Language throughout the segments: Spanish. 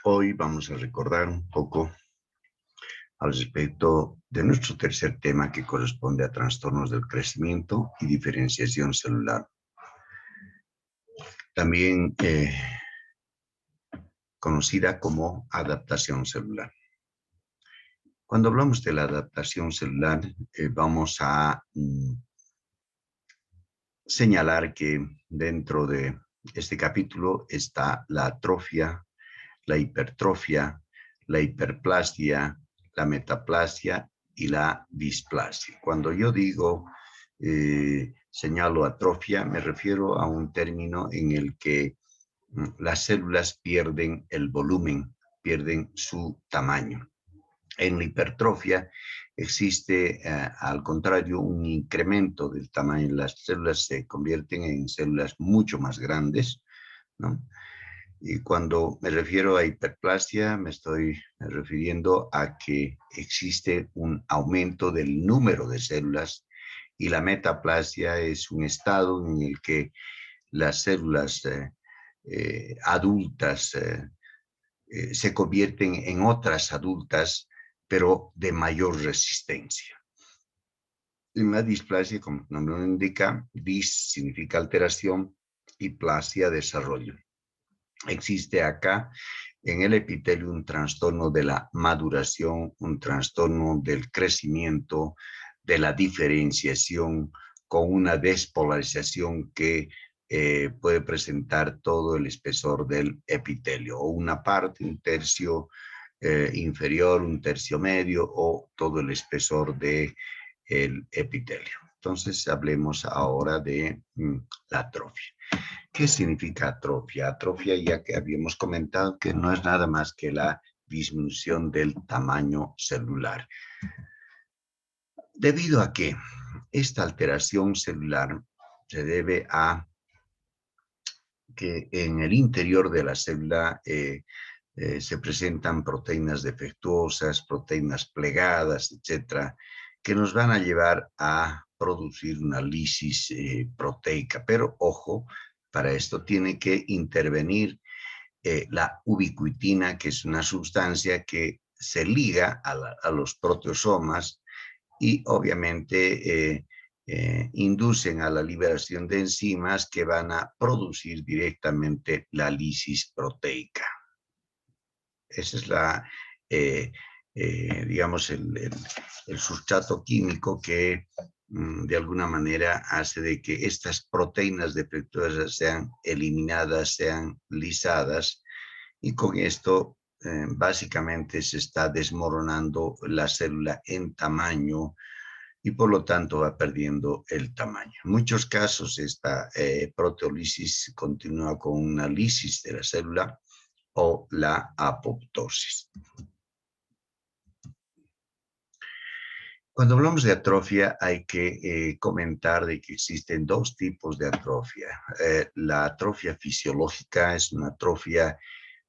Hoy vamos a recordar un poco al respecto de nuestro tercer tema que corresponde a trastornos del crecimiento y diferenciación celular. También conocida como adaptación celular. Cuando hablamos de la adaptación celular, vamos a señalar que dentro de este capítulo está la atrofia, la hipertrofia, la hiperplasia, la metaplasia y la displasia. Cuando yo digo, señalo atrofia, me refiero a un término en el que las células pierden el volumen, pierden su tamaño. En la hipertrofia existe, al contrario, un incremento del tamaño. Las células se convierten en células mucho más grandes, ¿no? Y cuando me refiero a hiperplasia, me estoy refiriendo a que existe un aumento del número de células, y la metaplasia es un estado en el que las células adultas se convierten en otras adultas, pero de mayor resistencia. En la displasia, como el nombre lo indica, dis significa alteración y plasia desarrollo. Existe acá en el epitelio un trastorno de la maduración, un trastorno del crecimiento, de la diferenciación, con una despolarización que puede presentar todo el espesor del epitelio, o una parte, un tercio inferior, un tercio medio, o todo el espesor del epitelio. Entonces hablemos ahora de la atrofia. ¿Qué significa atrofia? Atrofia, ya que habíamos comentado, que no es nada más que la disminución del tamaño celular. Debido a que esta alteración celular se debe a que en el interior de la célula se presentan proteínas defectuosas, proteínas plegadas, etcétera, que nos van a llevar a producir una lisis proteica. Pero ojo, para esto tiene que intervenir la ubiquitina, que es una sustancia que se liga a los proteosomas y obviamente inducen a la liberación de enzimas que van a producir directamente la lisis proteica. Ese es digamos, el sustrato químico que de alguna manera hace de que estas proteínas defectuosas sean eliminadas, sean lisadas, y con esto básicamente se está desmoronando la célula en tamaño y por lo tanto va perdiendo el tamaño. En muchos casos esta proteólisis continúa con una lisis de la célula o la apoptosis. Cuando hablamos de atrofia hay que comentar de que existen dos tipos de atrofia. La atrofia fisiológica es una atrofia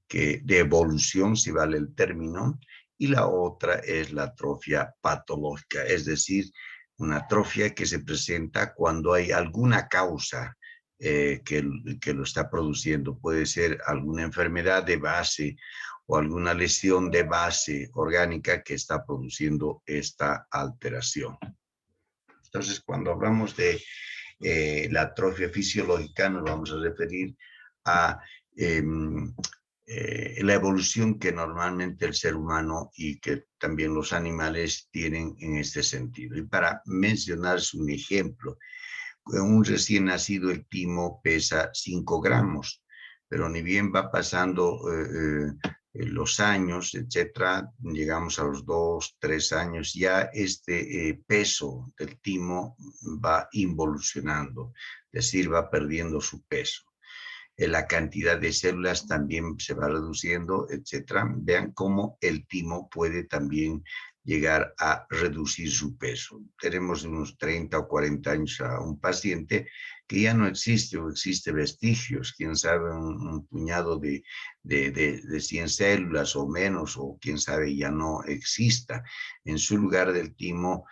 de evolución, si vale el término, y la otra es la atrofia patológica, es decir, una atrofia que se presenta cuando hay alguna causa que lo está produciendo. Puede ser alguna enfermedad de base o alguna lesión de base orgánica que está produciendo esta alteración. Entonces, cuando hablamos de la atrofia fisiológica, nos vamos a referir a la evolución que normalmente el ser humano y que también los animales tienen en este sentido. Y para mencionar un ejemplo, un recién nacido, el timo pesa 5 gramos, pero ni bien va pasando los años, etcétera, llegamos a los 2, 3 años, ya este peso del timo va involucionando, es decir, va perdiendo su peso. La cantidad de células también se va reduciendo, etcétera. Vean cómo el timo puede también llegar a reducir su peso. Tenemos unos 30 o 40 años a un paciente que ya no existe o existe vestigios, quién sabe, un puñado de 100 células o menos, o quién sabe ya no exista. En su lugar del timo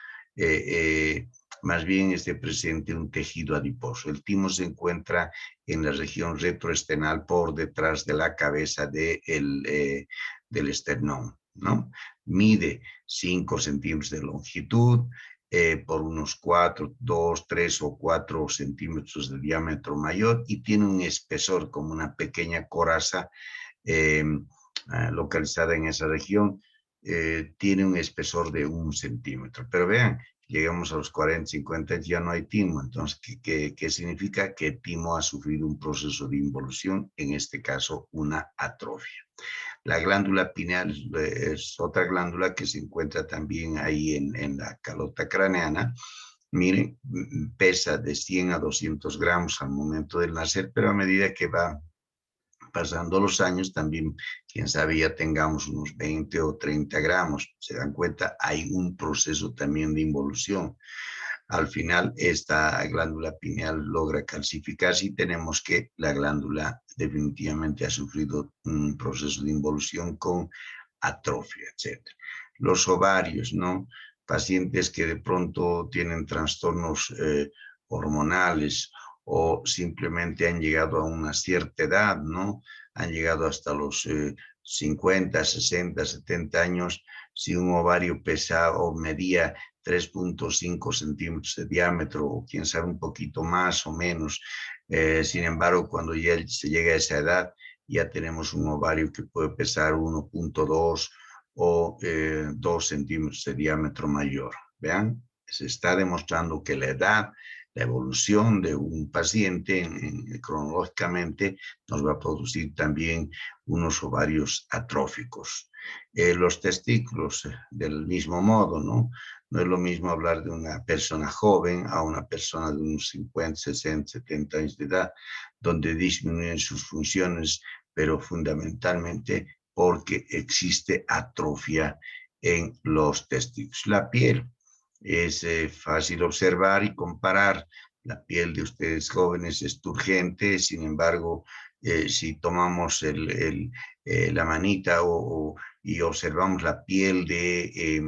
más bien esté presente un tejido adiposo. El timo se encuentra en la región retroesternal por detrás de la cabeza del esternón, ¿no? Mide 5 centímetros de longitud, por unos 4, 2, 3 o 4 centímetros de diámetro mayor y tiene un espesor como una pequeña coraza localizada en esa región. Tiene un espesor de 1 centímetro. Pero vean, llegamos a los 40, 50, ya no hay timo. Entonces, ¿qué significa? Que el timo ha sufrido un proceso de involución, en este caso una atrofia. La glándula pineal es otra glándula que se encuentra también ahí en la calota craneana. Miren, pesa de 100 a 200 gramos al momento del nacer, pero a medida que va pasando los años también, quién sabe, ya tengamos unos 20 o 30 gramos. Se dan cuenta, hay un proceso también de involución. Al final, esta glándula pineal logra calcificarse y tenemos que la glándula definitivamente ha sufrido un proceso de involución con atrofia, etc. Los ovarios, ¿no? Pacientes que de pronto tienen trastornos hormonales o simplemente han llegado a una cierta edad, ¿no? Han llegado hasta los 50, 60, 70 años. Si un ovario pesaba o medía 3.5 centímetros de diámetro, o quién sabe un poquito más o menos. Sin embargo, cuando ya se llega a esa edad, ya tenemos un ovario que puede pesar 1.2 o 2 centímetros de diámetro mayor. Vean, se está demostrando que la edad, la evolución de un paciente cronológicamente nos va a producir también unos ovarios atróficos. Los testículos, del mismo modo, ¿no? No es lo mismo hablar de una persona joven a una persona de unos 50, 60, 70 años de edad, donde disminuyen sus funciones, pero fundamentalmente porque existe atrofia en los testículos. La piel es fácil observar y comparar. La piel de ustedes jóvenes es turgente, sin embargo, si tomamos la manita y observamos la piel de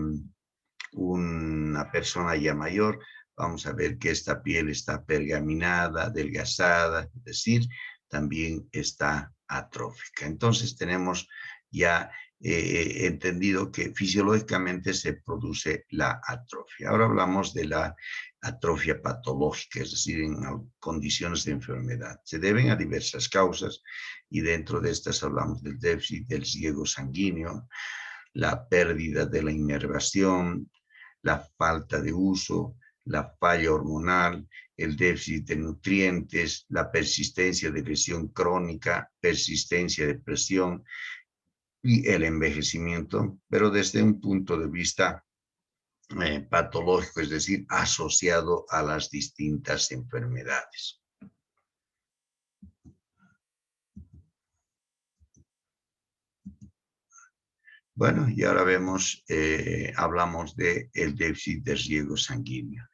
una persona ya mayor, vamos a ver que esta piel está pergaminada, adelgazada, es decir, también está atrófica. Entonces tenemos ya entendido que fisiológicamente se produce la atrofia. Ahora hablamos de la atrofia patológica, es decir, en condiciones de enfermedad. Se deben a diversas causas y dentro de estas hablamos del déficit del riego sanguíneo, la pérdida de la inervación, la falta de uso, la falla hormonal, el déficit de nutrientes, la persistencia de lesión crónica, persistencia de presión y el envejecimiento, pero desde un punto de vista patológico, es decir, asociado a las distintas enfermedades. Bueno, y ahora vemos, hablamos del déficit de riego sanguíneo.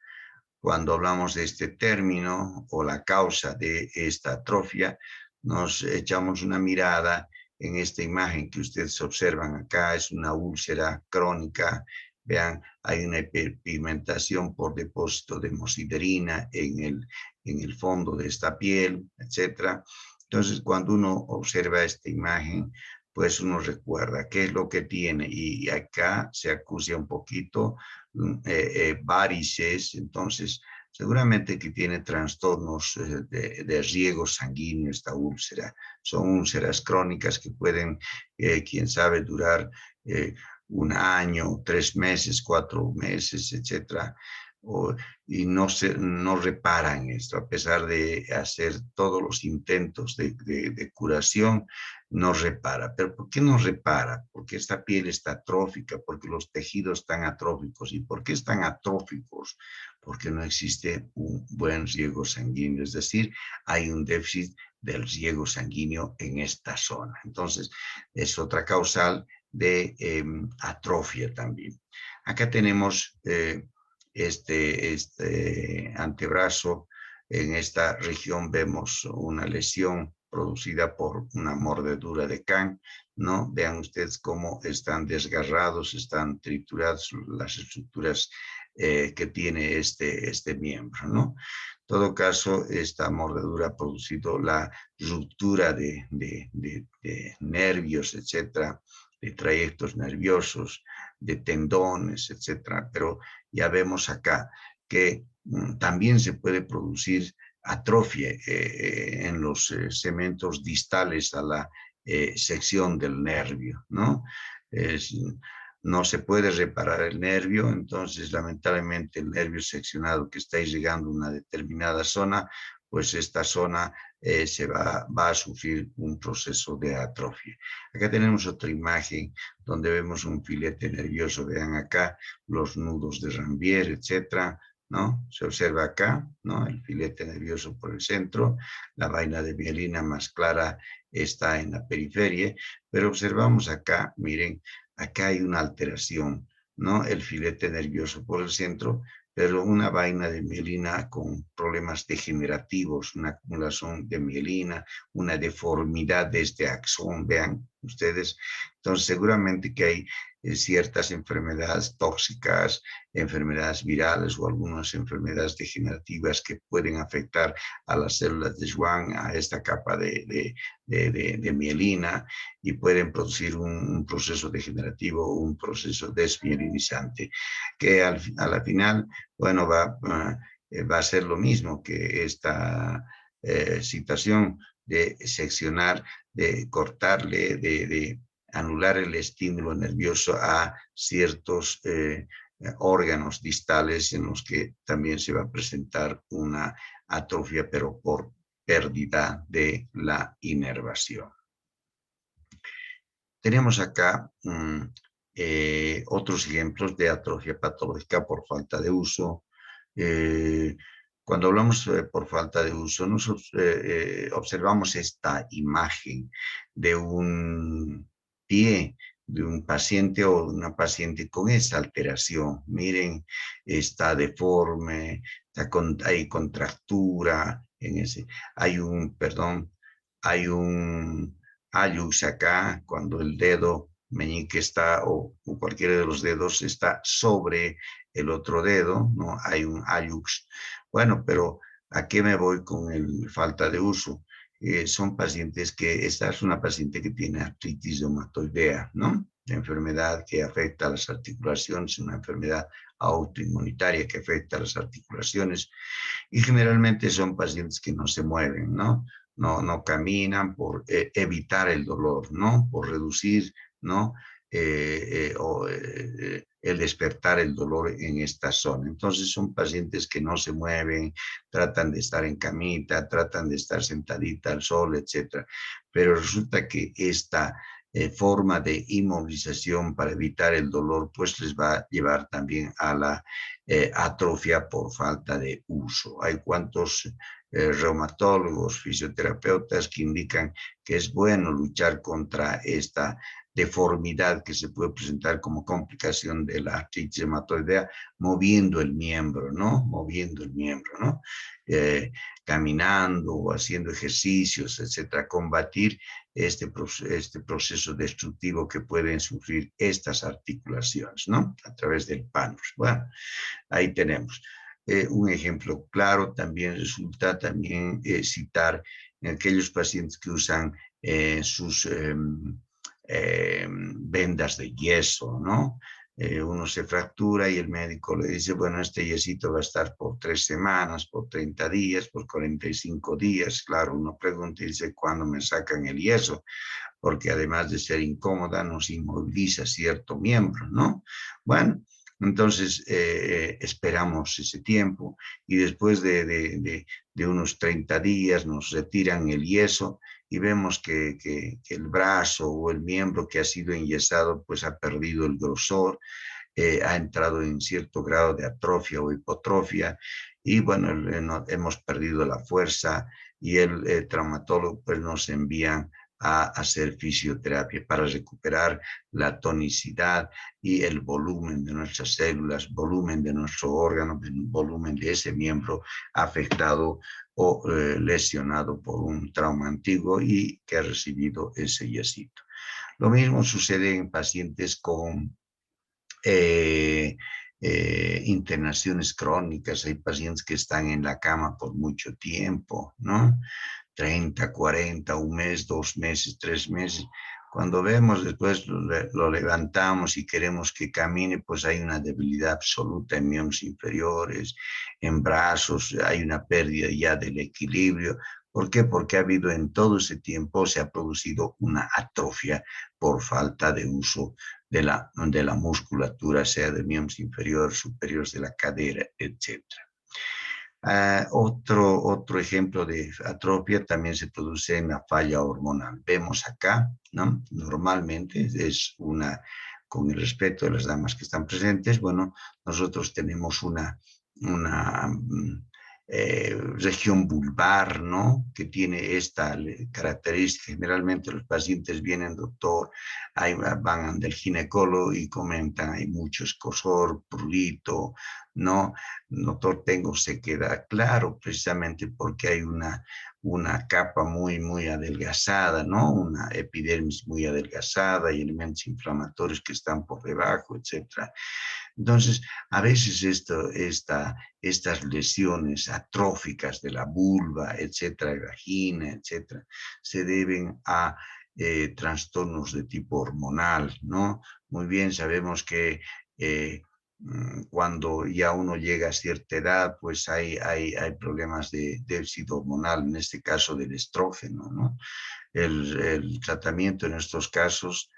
Cuando hablamos de este término o la causa de esta atrofia, nos echamos una mirada en esta imagen que ustedes observan acá. Es una úlcera crónica. Vean, hay una hiperpigmentación por depósito de hemosiderina en el fondo de esta piel, etc. Entonces, cuando uno observa esta imagen, pues uno recuerda qué es lo que tiene. Y acá se acucia un poquito varices, entonces seguramente que tiene trastornos de riego sanguíneo esta úlcera. Son úlceras crónicas que pueden, quién sabe, durar un año, 3 meses, 4 meses, etcétera. Y no reparan esto, a pesar de hacer todos los intentos de curación, no repara. ¿Pero por qué no repara? Porque esta piel está atrófica, porque los tejidos están atróficos. ¿Y por qué están atróficos? Porque no existe un buen riego sanguíneo, es decir, hay un déficit del riego sanguíneo en esta zona. Entonces, es otra causal de atrofia también. Acá tenemos este antebrazo. En esta región vemos una lesión producida por una mordedura de can, ¿no? Vean ustedes cómo están desgarrados, están triturados las estructuras que tiene este miembro, ¿no? En todo caso, esta mordedura ha producido la ruptura de nervios, etcétera, de trayectos nerviosos, de tendones, etcétera. Pero ya vemos acá que también se puede producir atrofia en los segmentos distales a la sección del nervio, ¿no? No se puede reparar el nervio, entonces lamentablemente el nervio seccionado que está llegando a una determinada zona, pues esta zona va a sufrir un proceso de atrofia. Acá tenemos otra imagen donde vemos un filete nervioso, vean acá los nudos de Ranvier, etcétera, ¿no? Se observa acá, ¿no? El filete nervioso por el centro, la vaina de mielina más clara está en la periferia, pero observamos acá, miren, acá hay una alteración, ¿no? El filete nervioso por el centro, pero una vaina de mielina con problemas degenerativos, una acumulación de mielina, una deformidad de este axón, vean ustedes. Entonces, seguramente que hay ciertas enfermedades tóxicas, enfermedades virales o algunas enfermedades degenerativas que pueden afectar a las células de Schwann, a esta capa de mielina, y pueden producir un proceso degenerativo, un proceso desmielinizante, que a la final, bueno, va a ser lo mismo que esta situación de seccionar, de cortarle, de anular el estímulo nervioso a ciertos órganos distales en los que también se va a presentar una atrofia, pero por pérdida de la inervación. Tenemos acá otros ejemplos de atrofia patológica por falta de uso. Cuando hablamos por falta de uso, nosotros observamos esta imagen de un pie de un paciente o una paciente con esa alteración. Miren, está deforme, hay contractura, hay un hallux acá, cuando el dedo meñique está, o cualquiera de los dedos está sobre el otro dedo, ¿no? Hay un hallux. Bueno, pero ¿a qué me voy con el falta de uso? Son pacientes esta es una paciente que tiene artritis reumatoidea, ¿no? La enfermedad que afecta a las articulaciones, una enfermedad autoinmunitaria que afecta a las articulaciones, y generalmente son pacientes que no se mueven, ¿no? No caminan por evitar el dolor, ¿no? Por reducir, ¿no? El despertar el dolor en esta zona. Entonces son pacientes que no se mueven, tratan de estar en camita, tratan de estar sentadita al sol, etcétera. Pero resulta que esta forma de inmovilización para evitar el dolor, pues les va a llevar también a la atrofia por falta de uso. Hay cuantos reumatólogos, fisioterapeutas que indican que es bueno luchar contra esta deformidad que se puede presentar como complicación de la artritis reumatoidea, moviendo el miembro, ¿no? Moviendo el miembro, ¿no? Caminando o haciendo ejercicios, etcétera. Combatir este proceso destructivo que pueden sufrir estas articulaciones, ¿no? A través del PANUS. Bueno, ahí tenemos. Un ejemplo claro también resulta también citar en aquellos pacientes que usan sus vendas de yeso, ¿no? Uno se fractura y el médico le dice, bueno, este yesito va a estar por 3 semanas, por 30 días, por 45 días. Claro, uno pregunta y dice, ¿cuándo me sacan el yeso? Porque además de ser incómoda, nos inmoviliza cierto miembro, ¿no? Bueno, entonces esperamos ese tiempo y después de unos 30 días nos retiran el yeso y vemos que el brazo o el miembro que ha sido enyesado pues ha perdido el grosor, ha entrado en cierto grado de atrofia o hipotrofia y bueno, hemos perdido la fuerza y el traumatólogo pues nos envía a hacer fisioterapia para recuperar la tonicidad y el volumen de nuestras células, volumen de nuestro órgano, volumen de ese miembro afectado o lesionado por un trauma antiguo y que ha recibido ese yesito. Lo mismo sucede en pacientes con internaciones crónicas, hay pacientes que están en la cama por mucho tiempo, ¿no? 30, 40, un mes, 2 meses, 3 meses. Cuando vemos después lo levantamos y queremos que camine, pues hay una debilidad absoluta en miembros inferiores, en brazos, hay una pérdida ya del equilibrio. ¿Por qué? Porque ha habido en todo ese tiempo, se ha producido una atrofia por falta de uso de la musculatura, sea de miembros inferiores, superiores de la cadera, etcétera. Otro ejemplo de atrofia también se produce en la falla hormonal. Vemos acá, ¿no? Normalmente es una, con el respeto de las damas que están presentes, bueno, nosotros tenemos una región vulvar, ¿no? Que tiene esta característica. Generalmente los pacientes vienen, doctor, van del ginecólogo y comentan, hay mucho escozor, prurito, ¿no? Doctor, tengo sequedad. Claro, precisamente porque hay una capa muy adelgazada, ¿no? Una epidermis muy adelgazada y elementos inflamatorios que están por debajo, etcétera. Entonces, a veces estas lesiones atróficas de la vulva, etcétera, vagina, etcétera, se deben a trastornos de tipo hormonal, ¿no? Muy bien, sabemos que cuando ya uno llega a cierta edad, pues hay problemas de déficit hormonal, en este caso del estrógeno, ¿no? El tratamiento en estos casos,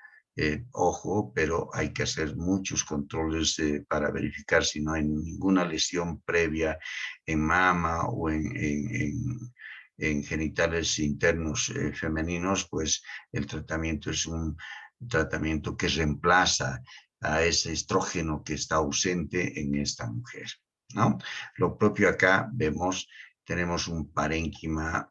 ojo, pero hay que hacer muchos controles para verificar si no hay ninguna lesión previa en mama o en genitales internos femeninos, pues el tratamiento es un tratamiento que reemplaza a ese estrógeno que está ausente en esta mujer, ¿no? Lo propio acá vemos, tenemos un parénquima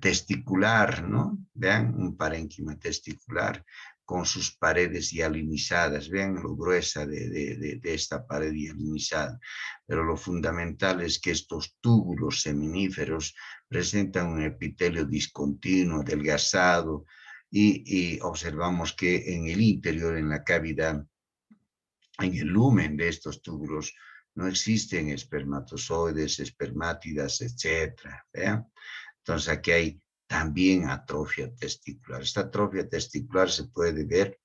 testicular, ¿no? Vean, un parénquima testicular con sus paredes hialinizadas, vean lo gruesa de esta pared hialinizada, pero lo fundamental es que estos túbulos seminíferos presentan un epitelio discontinuo, adelgazado, y observamos que en el interior, en la cavidad, en el lumen de estos túbulos, no existen espermatozoides, espermátidas, etcétera. ¿Vean? Entonces aquí hay también atrofia testicular. Esta atrofia testicular se puede ver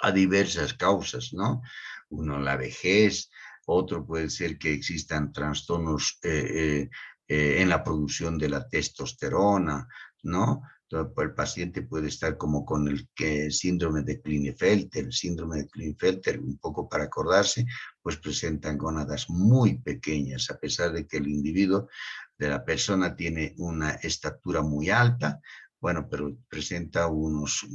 a diversas causas, ¿no? Uno, la vejez, otro puede ser que existan trastornos en la producción de la testosterona, ¿no? Entonces, el paciente puede estar como con el síndrome de Klinefelter. El síndrome de Klinefelter, un poco para acordarse, pues presentan gónadas muy pequeñas, a pesar de que el individuo de la persona tiene una estatura muy alta, bueno, pero presenta unos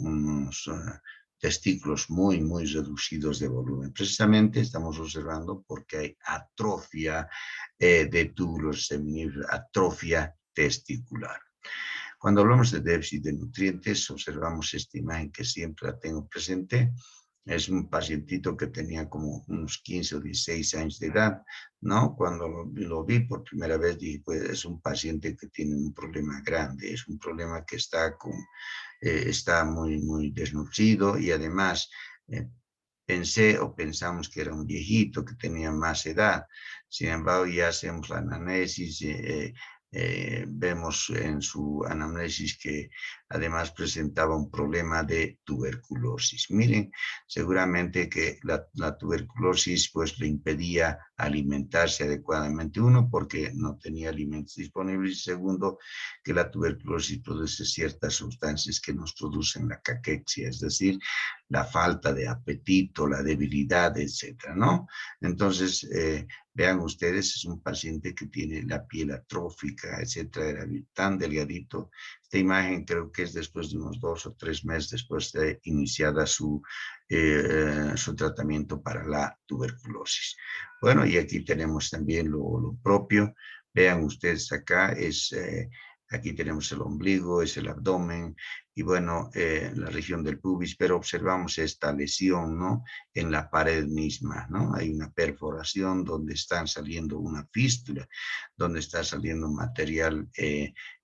testículos muy reducidos de volumen. Precisamente estamos observando porque hay atrofia de túbulos seminíferos, atrofia testicular. Cuando hablamos de déficit de nutrientes, observamos esta imagen que siempre la tengo presente. Es un pacientito que tenía como unos 15 o 16 años de edad, ¿no? Cuando lo vi por primera vez dije, pues es un paciente que tiene un problema grande, es un problema que está muy desnutrido y además pensé o pensamos que era un viejito que tenía más edad. Sin embargo, ya hacemos la anamnesis, vemos en su anamnesis que además presentaba un problema de tuberculosis. Miren, seguramente que la tuberculosis pues le impedía alimentarse adecuadamente, uno, porque no tenía alimentos disponibles, y segundo, que la tuberculosis produce ciertas sustancias que nos producen la caquexia, es decir, la falta de apetito, la debilidad, etcétera, ¿no? Entonces, vean ustedes, es un paciente que tiene la piel atrófica, etcétera, era tan delgadito. Esta imagen creo que es después de unos 2 o 3 meses después de iniciada su tratamiento para la tuberculosis. Bueno, y aquí tenemos también lo propio. Vean ustedes acá, aquí tenemos el ombligo, es el abdomen, y bueno, la región del pubis, pero observamos esta lesión, ¿no? En la pared misma, ¿no? Hay una perforación donde están saliendo una fístula, donde está saliendo material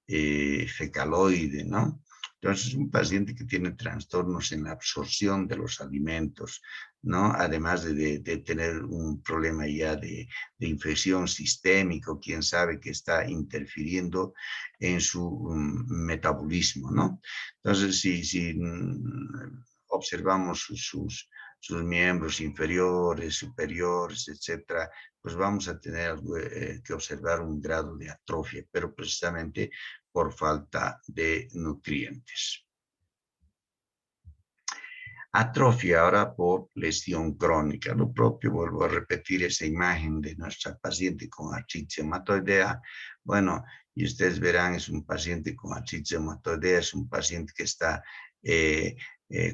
fecaloide, ¿no? Entonces, un paciente que tiene trastornos en la absorción de los alimentos, ¿no? Además de tener un problema ya de infección sistémica, quién sabe que está interfiriendo en su metabolismo, ¿no? Entonces, si observamos sus miembros inferiores, superiores, etcétera, pues vamos a tener que observar un grado de atrofia, pero precisamente por falta de nutrientes. Atrofia ahora por lesión crónica. Lo propio, vuelvo a repetir esa imagen de nuestra paciente con artritis reumatoidea. Bueno, y ustedes verán, es un paciente con artritis reumatoidea, es un paciente que está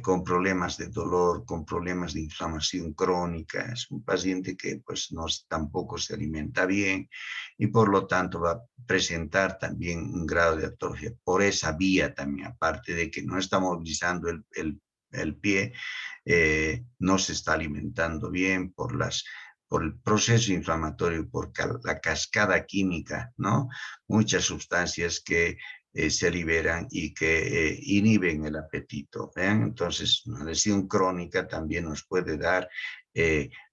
con problemas de dolor, con problemas de inflamación crónica. Es un paciente que pues no, tampoco se alimenta bien y por lo tanto va a presentar también un grado de atrofia por esa vía también, aparte de que no está movilizando el pie, no se está alimentando bien por el proceso inflamatorio, por la cascada química, ¿no? Muchas sustancias que se liberan y que inhiben el apetito. ¿Vean? Entonces, una lesión crónica también nos puede dar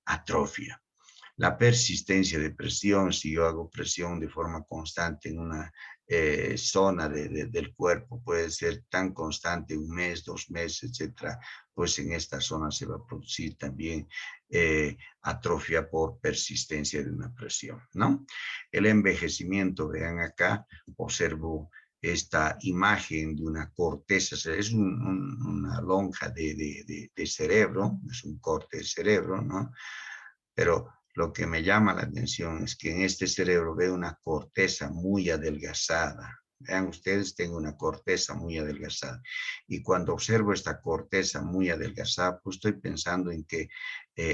atrofia. La persistencia de presión, si yo hago presión de forma constante en una zona del cuerpo, puede ser tan constante, un mes, 2 meses, etcétera, pues en esta zona se va a producir también atrofia por persistencia de una presión, ¿no? El envejecimiento, vean acá, observo esta imagen de una corteza, es una lonja de cerebro, es un corte de cerebro, ¿no? Pero lo que me llama la atención es que en este cerebro veo una corteza muy adelgazada. Vean ustedes, tengo una corteza muy adelgazada. Y cuando observo esta corteza muy adelgazada, pues estoy pensando en que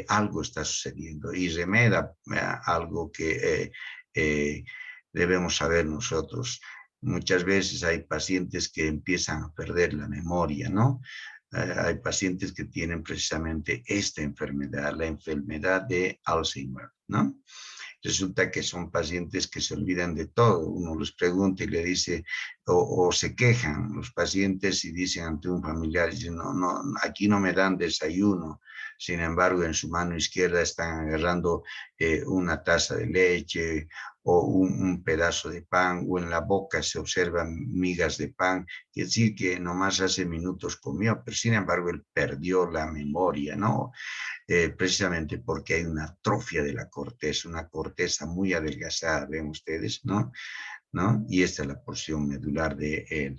algo está sucediendo y remeda algo que debemos saber nosotros. Muchas veces hay pacientes que empiezan a perder la memoria, ¿no? Hay pacientes que tienen precisamente esta enfermedad, la enfermedad de Alzheimer, ¿no? Resulta que son pacientes que se olvidan de todo. Uno les pregunta y le dice, o se quejan los pacientes y dicen ante un familiar, dicen, no, no, aquí no me dan desayuno. Sin embargo, en su mano izquierda están agarrando una taza de leche o un pedazo de pan, o en la boca se observan migas de pan. Quiere decir que nomás hace minutos comió, pero sin embargo él perdió la memoria, ¿no? Precisamente porque hay una atrofia de la corteza, una corteza muy adelgazada, ven ustedes, ¿no? ¿No? Y esta es la porción medular del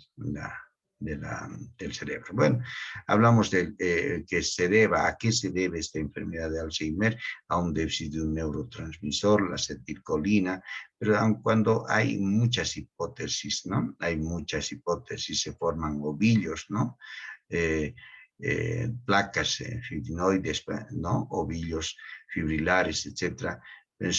cerebro. Bueno, hablamos de que se deba, ¿a qué se debe esta enfermedad de Alzheimer? A un déficit de un neurotransmisor, la acetilcolina, pero aun cuando hay muchas hipótesis, ¿no? Hay muchas hipótesis, se forman ovillos, ¿no? Placas fibrinoides, ¿no? Ovillos fibrilares, etcétera, que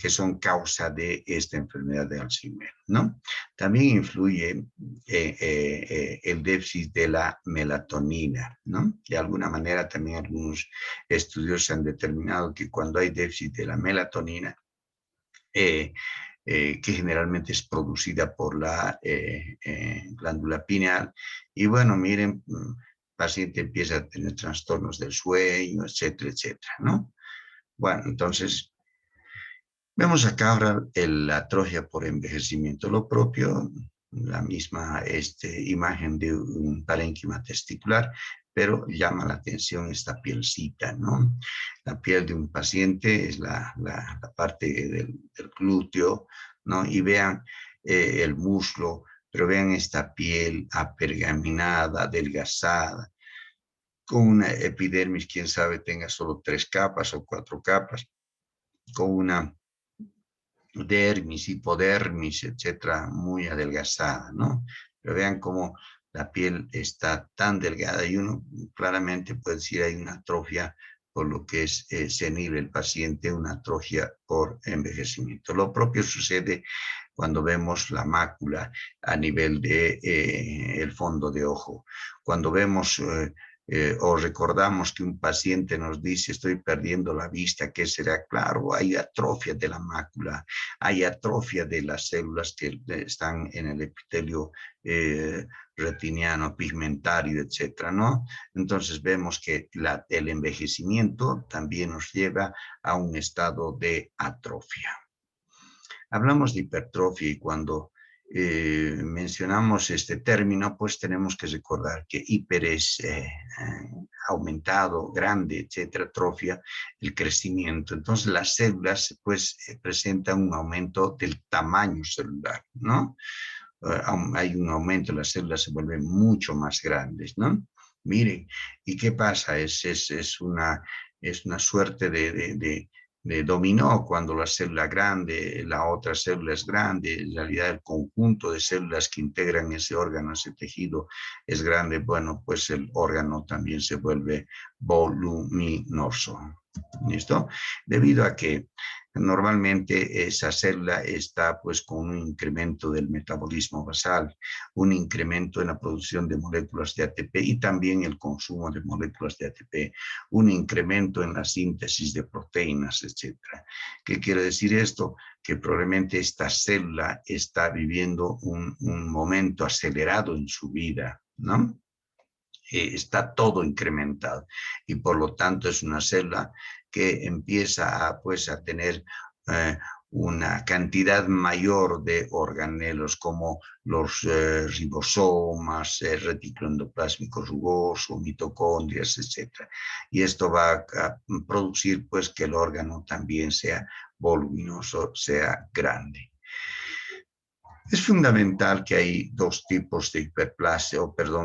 son causa de esta enfermedad de Alzheimer, ¿no? También influye el déficit de la melatonina, ¿no? De alguna manera también algunos estudios han determinado que cuando hay déficit de la melatonina, que generalmente es producida por la glándula pineal, y bueno, miren, el paciente empieza a tener trastornos del sueño, etcétera, etcétera, ¿no? Bueno, entonces, vemos acá ahora la atrofia por envejecimiento, lo propio, la misma imagen de un parénquima testicular, pero llama la atención esta pielcita, ¿no? La piel de un paciente es la parte del glúteo, ¿no? Y vean el muslo, pero vean esta piel apergaminada, adelgazada, con una epidermis, quién sabe, tenga solo 3 capas o 4 capas, con una dermis, hipodermis, etcétera, muy adelgazada, ¿no? Pero vean cómo la piel está tan delgada y uno claramente puede decir hay una atrofia por lo que es senil el paciente, una atrofia por envejecimiento. Lo propio sucede cuando vemos la mácula a nivel de el fondo de ojo. Cuando vemos o recordamos que un paciente nos dice, estoy perdiendo la vista, ¿qué será? Claro, hay atrofia de la mácula, hay atrofia de las células que están en el epitelio retiniano, pigmentario, etcétera, ¿no? Entonces vemos que el envejecimiento también nos lleva a un estado de atrofia. Hablamos de hipertrofia y cuando mencionamos este término, pues tenemos que recordar que hiper es aumentado, grande, etcétera, atrofia, el crecimiento. Entonces las células pues presentan un aumento del tamaño celular, ¿no? Hay un aumento, las células se vuelven mucho más grandes, ¿no? Miren, ¿y qué pasa? Es una suerte de dominó cuando la célula grande, la otra célula es grande, en realidad el conjunto de células que integran ese órgano, ese tejido es grande, bueno, pues el órgano también se vuelve voluminoso. ¿Listo? Debido a que normalmente esa célula está pues con un incremento del metabolismo basal, un incremento en la producción de moléculas de ATP y también el consumo de moléculas de ATP, un incremento en la síntesis de proteínas, etc. ¿Qué quiere decir esto? Que probablemente esta célula está viviendo un momento acelerado en su vida, ¿no? Está todo incrementado y por lo tanto es una célula que empieza a tener una cantidad mayor de organelos como los ribosomas, retículo endoplásmico rugoso, mitocondrias, etc. Y esto va a producir pues que el órgano también sea voluminoso, sea grande. Es fundamental que hay dos tipos de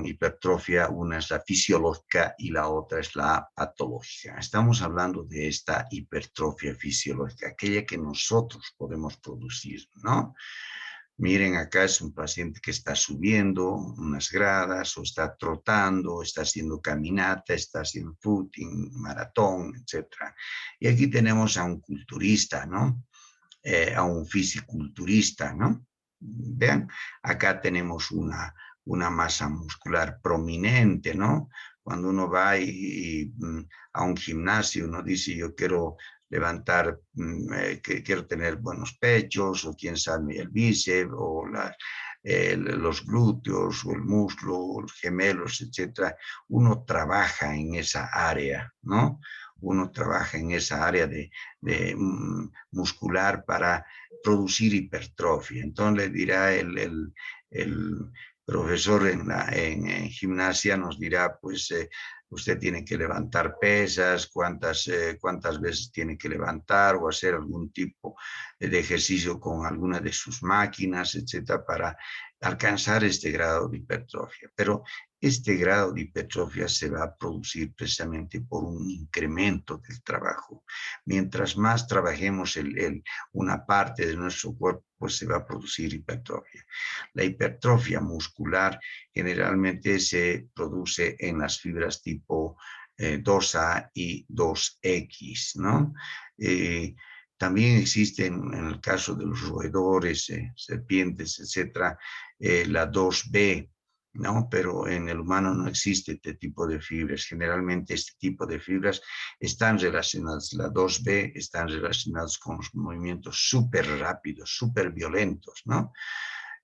hipertrofia, una es la fisiológica y la otra es la patológica. Estamos hablando de esta hipertrofia fisiológica, aquella que nosotros podemos producir, ¿no? Miren, acá es un paciente que está subiendo unas gradas o está trotando, o está haciendo caminata, está haciendo footing, maratón, etc. Y aquí tenemos a un culturista, ¿no? A un fisiculturista, ¿no? Vean, acá tenemos una masa muscular prominente, ¿no? Cuando uno va a un gimnasio, uno dice, yo quiero levantar, que quiero tener buenos pechos, o quién sabe, el bíceps, o los glúteos, o el muslo, o los gemelos, etcétera. Uno trabaja en esa área, ¿no? Uno trabaja en esa área de muscular para producir hipertrofia. Entonces le dirá el profesor en gimnasia, nos dirá, pues usted tiene que levantar pesas, cuántas veces tiene que levantar o hacer algún tipo de ejercicio con alguna de sus máquinas, etcétera, para alcanzar este grado de hipertrofia. Pero este grado de hipertrofia se va a producir precisamente por un incremento del trabajo. Mientras más trabajemos una parte de nuestro cuerpo, pues se va a producir hipertrofia. La hipertrofia muscular generalmente se produce en las fibras tipo 2A y 2X, ¿no? También existen, en el caso de los roedores, serpientes, etcétera, la 2B, ¿no? Pero en el humano no existe este tipo de fibras. Generalmente este tipo de fibras están relacionadas, la 2B, están relacionadas con los movimientos súper rápidos, súper violentos, ¿no?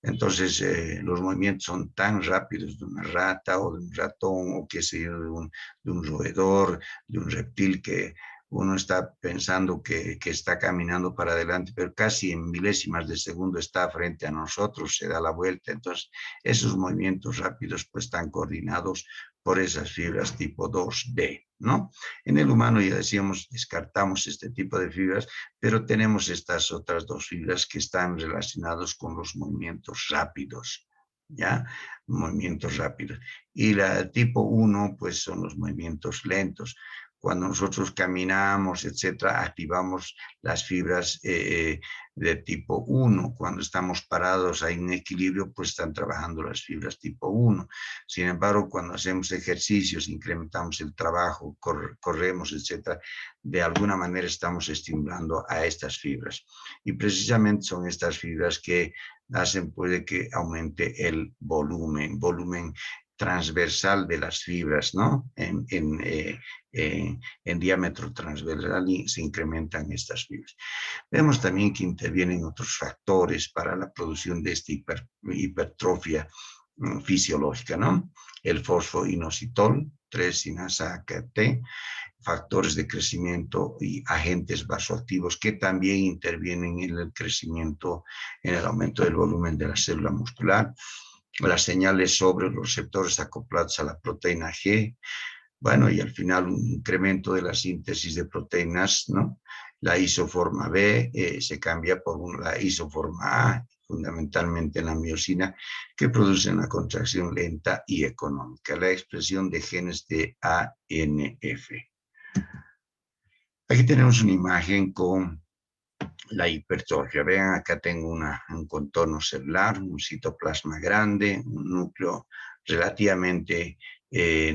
Entonces, los movimientos son tan rápidos de una rata o de un ratón o qué sé yo, de un roedor, de un reptil que uno está pensando que está caminando para adelante, pero casi en milésimas de segundo está frente a nosotros, se da la vuelta. Entonces, esos movimientos rápidos pues están coordinados por esas fibras tipo 2D, ¿no? En el humano ya decíamos, descartamos este tipo de fibras, pero tenemos estas otras dos fibras que están relacionadas con los movimientos rápidos, ¿ya? Movimientos rápidos. Y la tipo 1, pues son los movimientos lentos. Cuando nosotros caminamos, etcétera, activamos las fibras de tipo 1. Cuando estamos parados, hay un equilibrio, pues están trabajando las fibras tipo 1. Sin embargo, cuando hacemos ejercicios, incrementamos el trabajo, corremos, etcétera, de alguna manera estamos estimulando a estas fibras. Y precisamente son estas fibras que hacen puede que aumente el volumen transversal de las fibras, ¿no? En diámetro transversal y se incrementan estas fibras. Vemos también que intervienen otros factores para la producción de esta hipertrofia fisiológica, ¿no? El fosfoinositol, 3-sinasa-AKT, factores de crecimiento y agentes vasoactivos que también intervienen en el crecimiento, en el aumento del volumen de la célula muscular, las señales sobre los receptores acoplados a la proteína G, bueno, y al final un incremento de la síntesis de proteínas, ¿no? La isoforma B se cambia por la isoforma A, fundamentalmente en la miosina, que produce una contracción lenta y económica, la expresión de genes de ANF. Aquí tenemos una imagen con la hipertrofia. Vean, acá tengo un contorno celular, un citoplasma grande, un núcleo relativamente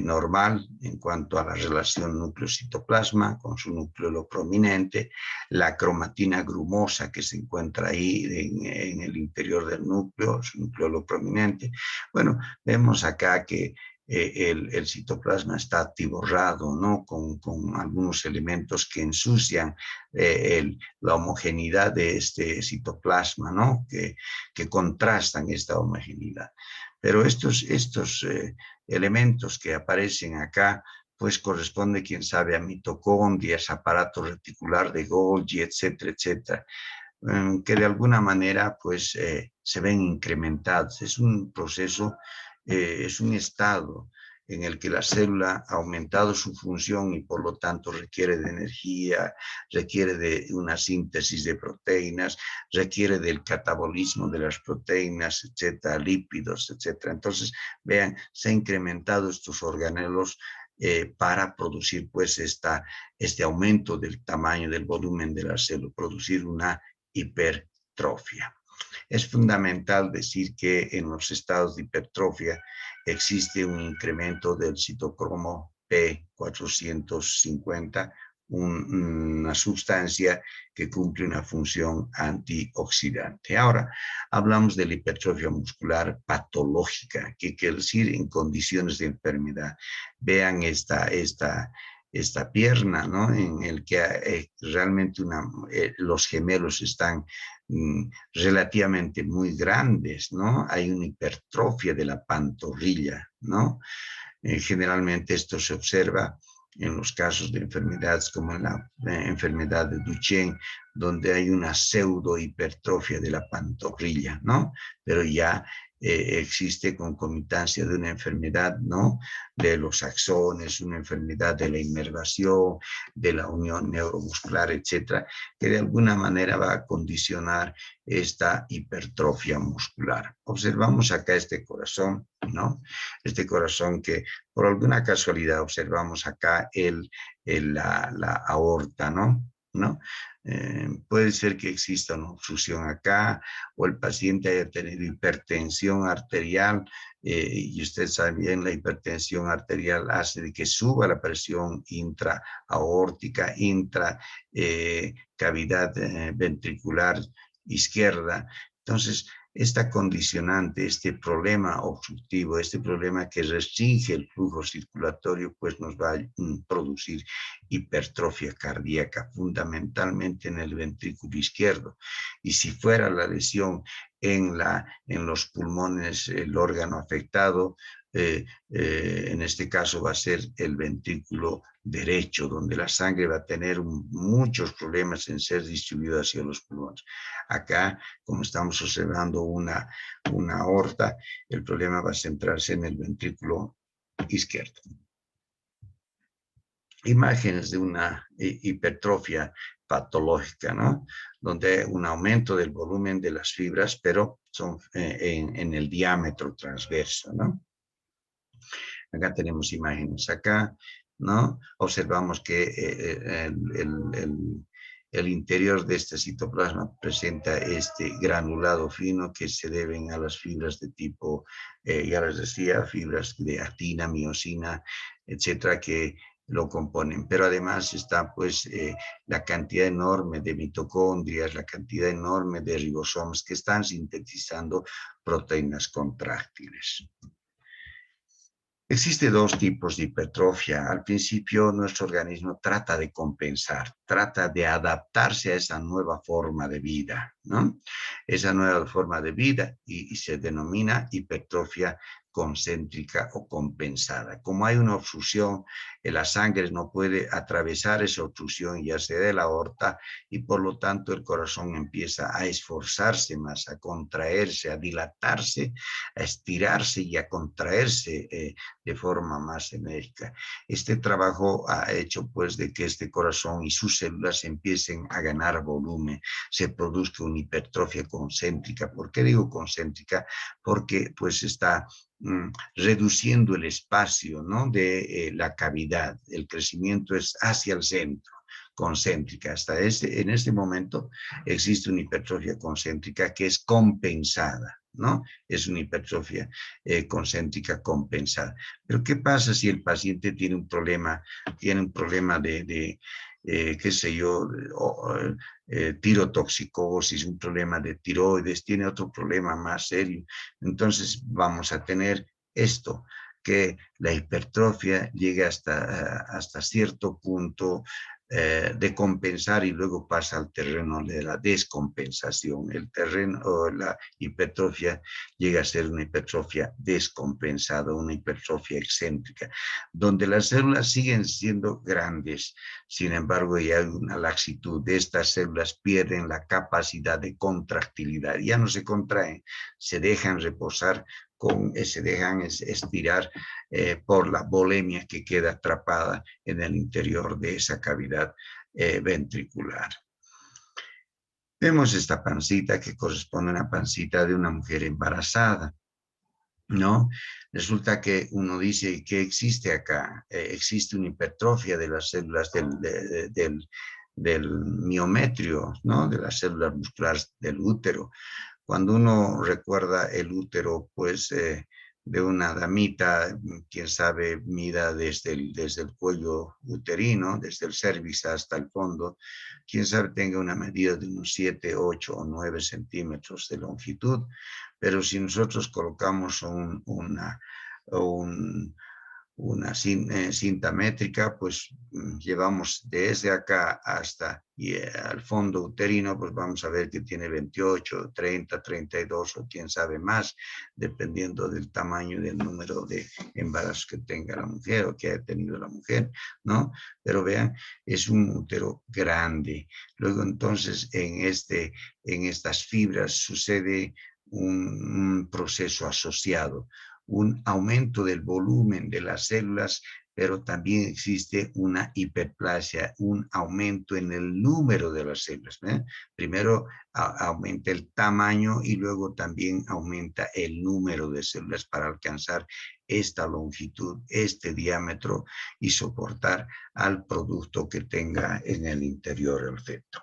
normal en cuanto a la relación núcleo-citoplasma con su núcleo prominente, la cromatina grumosa que se encuentra ahí en el interior del núcleo, su núcleo prominente. Bueno, vemos acá que el citoplasma está atiborrado, ¿no? Con algunos elementos que ensucian la homogeneidad de este citoplasma, ¿no? Que contrastan esta homogeneidad. Pero estos elementos que aparecen acá, pues corresponde, quién sabe, a mitocondrias, aparato reticular de Golgi, etcétera, etcétera, que de alguna manera, pues, se ven incrementados. Es un proceso, es un estado en el que la célula ha aumentado su función y por lo tanto requiere de energía, requiere de una síntesis de proteínas, requiere del catabolismo de las proteínas, etcétera, lípidos, etcétera. Entonces, vean, se han incrementado estos organelos para producir pues este aumento del tamaño, del volumen de la célula, producir una hipertrofia. Es fundamental decir que en los estados de hipertrofia existe un incremento del citocromo P450, una sustancia que cumple una función antioxidante. Ahora, hablamos de la hipertrofia muscular patológica, que quiere decir en condiciones de enfermedad. Vean esta pierna, ¿no? En el que realmente los gemelos están relativamente muy grandes, ¿no? Hay una hipertrofia de la pantorrilla, ¿no? Generalmente esto se observa en los casos de enfermedades como en la enfermedad de Duchenne, donde hay una pseudo hipertrofia de la pantorrilla, ¿no? Pero ya existe concomitancia de una enfermedad, ¿no? De los axones, una enfermedad de la inervación, de la unión neuromuscular, etcétera, que de alguna manera va a condicionar esta hipertrofia muscular. Observamos acá este corazón, ¿no? Este corazón que por alguna casualidad observamos acá la aorta, ¿no? Puede ser que exista una obstrucción acá o el paciente haya tenido hipertensión arterial y usted sabe bien, la hipertensión arterial hace de que suba la presión intraaórtica, cavidad ventricular izquierda. Entonces, esta condicionante, este problema obstructivo, este problema que restringe el flujo circulatorio, pues nos va a producir hipertrofia cardíaca, fundamentalmente en el ventrículo izquierdo. Y si fuera la lesión en los pulmones, el órgano afectado, en este caso va a ser el ventrículo derecho, donde la sangre va a tener muchos problemas en ser distribuida hacia los pulmones. Acá, como estamos observando una aorta, el problema va a centrarse en el ventrículo izquierdo. Imágenes de una hipertrofia patológica, ¿no? Donde hay un aumento del volumen de las fibras, pero son en el diámetro transverso, ¿no? Acá tenemos imágenes acá, ¿no? Observamos que el interior de este citoplasma presenta este granulado fino que se deben a las fibras de tipo, ya les decía, fibras de actina, miosina, etcétera, que lo componen. Pero además está pues la cantidad enorme de mitocondrias, la cantidad enorme de ribosomas que están sintetizando proteínas contráctiles. Existen dos tipos de hipertrofia. Al principio, nuestro organismo trata de compensar, trata de adaptarse a esa nueva forma de vida, ¿no? Esa nueva forma de vida y se denomina hipertrofia concéntrica o compensada. Como hay una obstrucción, la sangre no puede atravesar esa obstrucción, ya sea de la aorta, y por lo tanto el corazón empieza a esforzarse más, a contraerse, a dilatarse, a estirarse y a contraerse de forma más enérgica. Este trabajo ha hecho pues de que este corazón y sus células empiecen a ganar volumen, se produzca una hipertrofia concéntrica. ¿Por qué digo concéntrica? Porque pues está reduciendo el espacio, ¿no?, de la cavidad. El crecimiento es hacia el centro, concéntrica. En este momento existe una hipertrofia concéntrica que es compensada, ¿no? Es una hipertrofia concéntrica compensada. Pero ¿qué pasa si el paciente tiene un problema qué sé yo, tirotoxicosis, un problema de tiroides, tiene otro problema más serio? Entonces vamos a tener esto, que la hipertrofia llegue hasta cierto punto de compensar y luego pasa al terreno de la descompensación. El terreno o la hipertrofia llega a ser una hipertrofia descompensada, una hipertrofia excéntrica, donde las células siguen siendo grandes, sin embargo ya hay una laxitud. Estas células pierden la capacidad de contractilidad, ya no se contraen, se dejan reposar, se dejan estirar por la volemia que queda atrapada en el interior de esa cavidad ventricular. Vemos esta pancita que corresponde a una pancita de una mujer embarazada, ¿no? Resulta que uno dice, ¿qué existe acá? Existe una hipertrofia de las células del miometrio, ¿no? De las células musculares del útero. Cuando uno recuerda el útero, pues, de una damita, quién sabe, mida desde el cuello uterino, desde el cervix hasta el fondo, quién sabe tenga una medida de unos 7, 8 o 9 centímetros de longitud, pero si nosotros colocamos un, una cinta métrica, pues llevamos desde acá hasta al fondo uterino, pues vamos a ver que tiene 28, 30, 32 o quién sabe más, dependiendo del tamaño y del número de embarazos que tenga la mujer o que haya tenido la mujer, ¿no? Pero vean, es un útero grande. Luego entonces en estas fibras sucede un proceso asociado, un aumento del volumen de las células, pero también existe una hiperplasia, un aumento en el número de las células, ¿eh? Primero aumenta el tamaño y luego también aumenta el número de células para alcanzar esta longitud, este diámetro y soportar al producto que tenga en el interior el feto.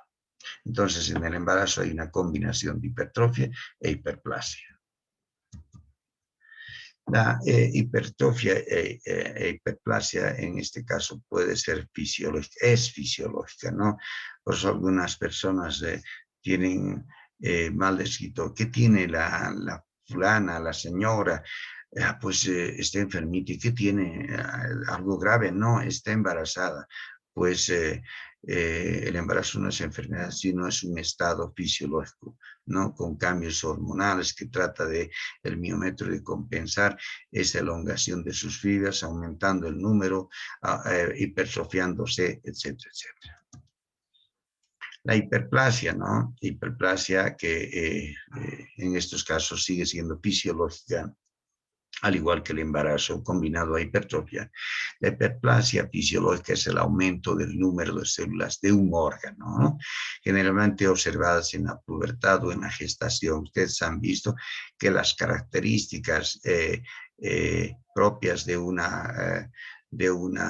Entonces, en el embarazo hay una combinación de hipertrofia e hiperplasia. La hipertrofia e hiperplasia en este caso puede ser fisiológica, es fisiológica, ¿no? Por eso algunas personas tienen mal descrito. ¿Qué tiene la fulana, la señora? Pues está enfermita. ¿Y qué tiene? ¿Algo grave? No, está embarazada. Pues el embarazo no es enfermedad, sino es un estado fisiológico, ¿no? Con cambios hormonales que trata de el miometrio de compensar esa elongación de sus fibras, aumentando el número, hipertrofiándose, etcétera, etcétera. La hiperplasia, ¿no? Hiperplasia que en estos casos sigue siendo fisiológica, al igual que el embarazo combinado a hipertrofia. La hiperplasia fisiológica es el aumento del número de células de un órgano, ¿no? Generalmente observadas en la pubertad o en la gestación. Ustedes han visto que las características propias de una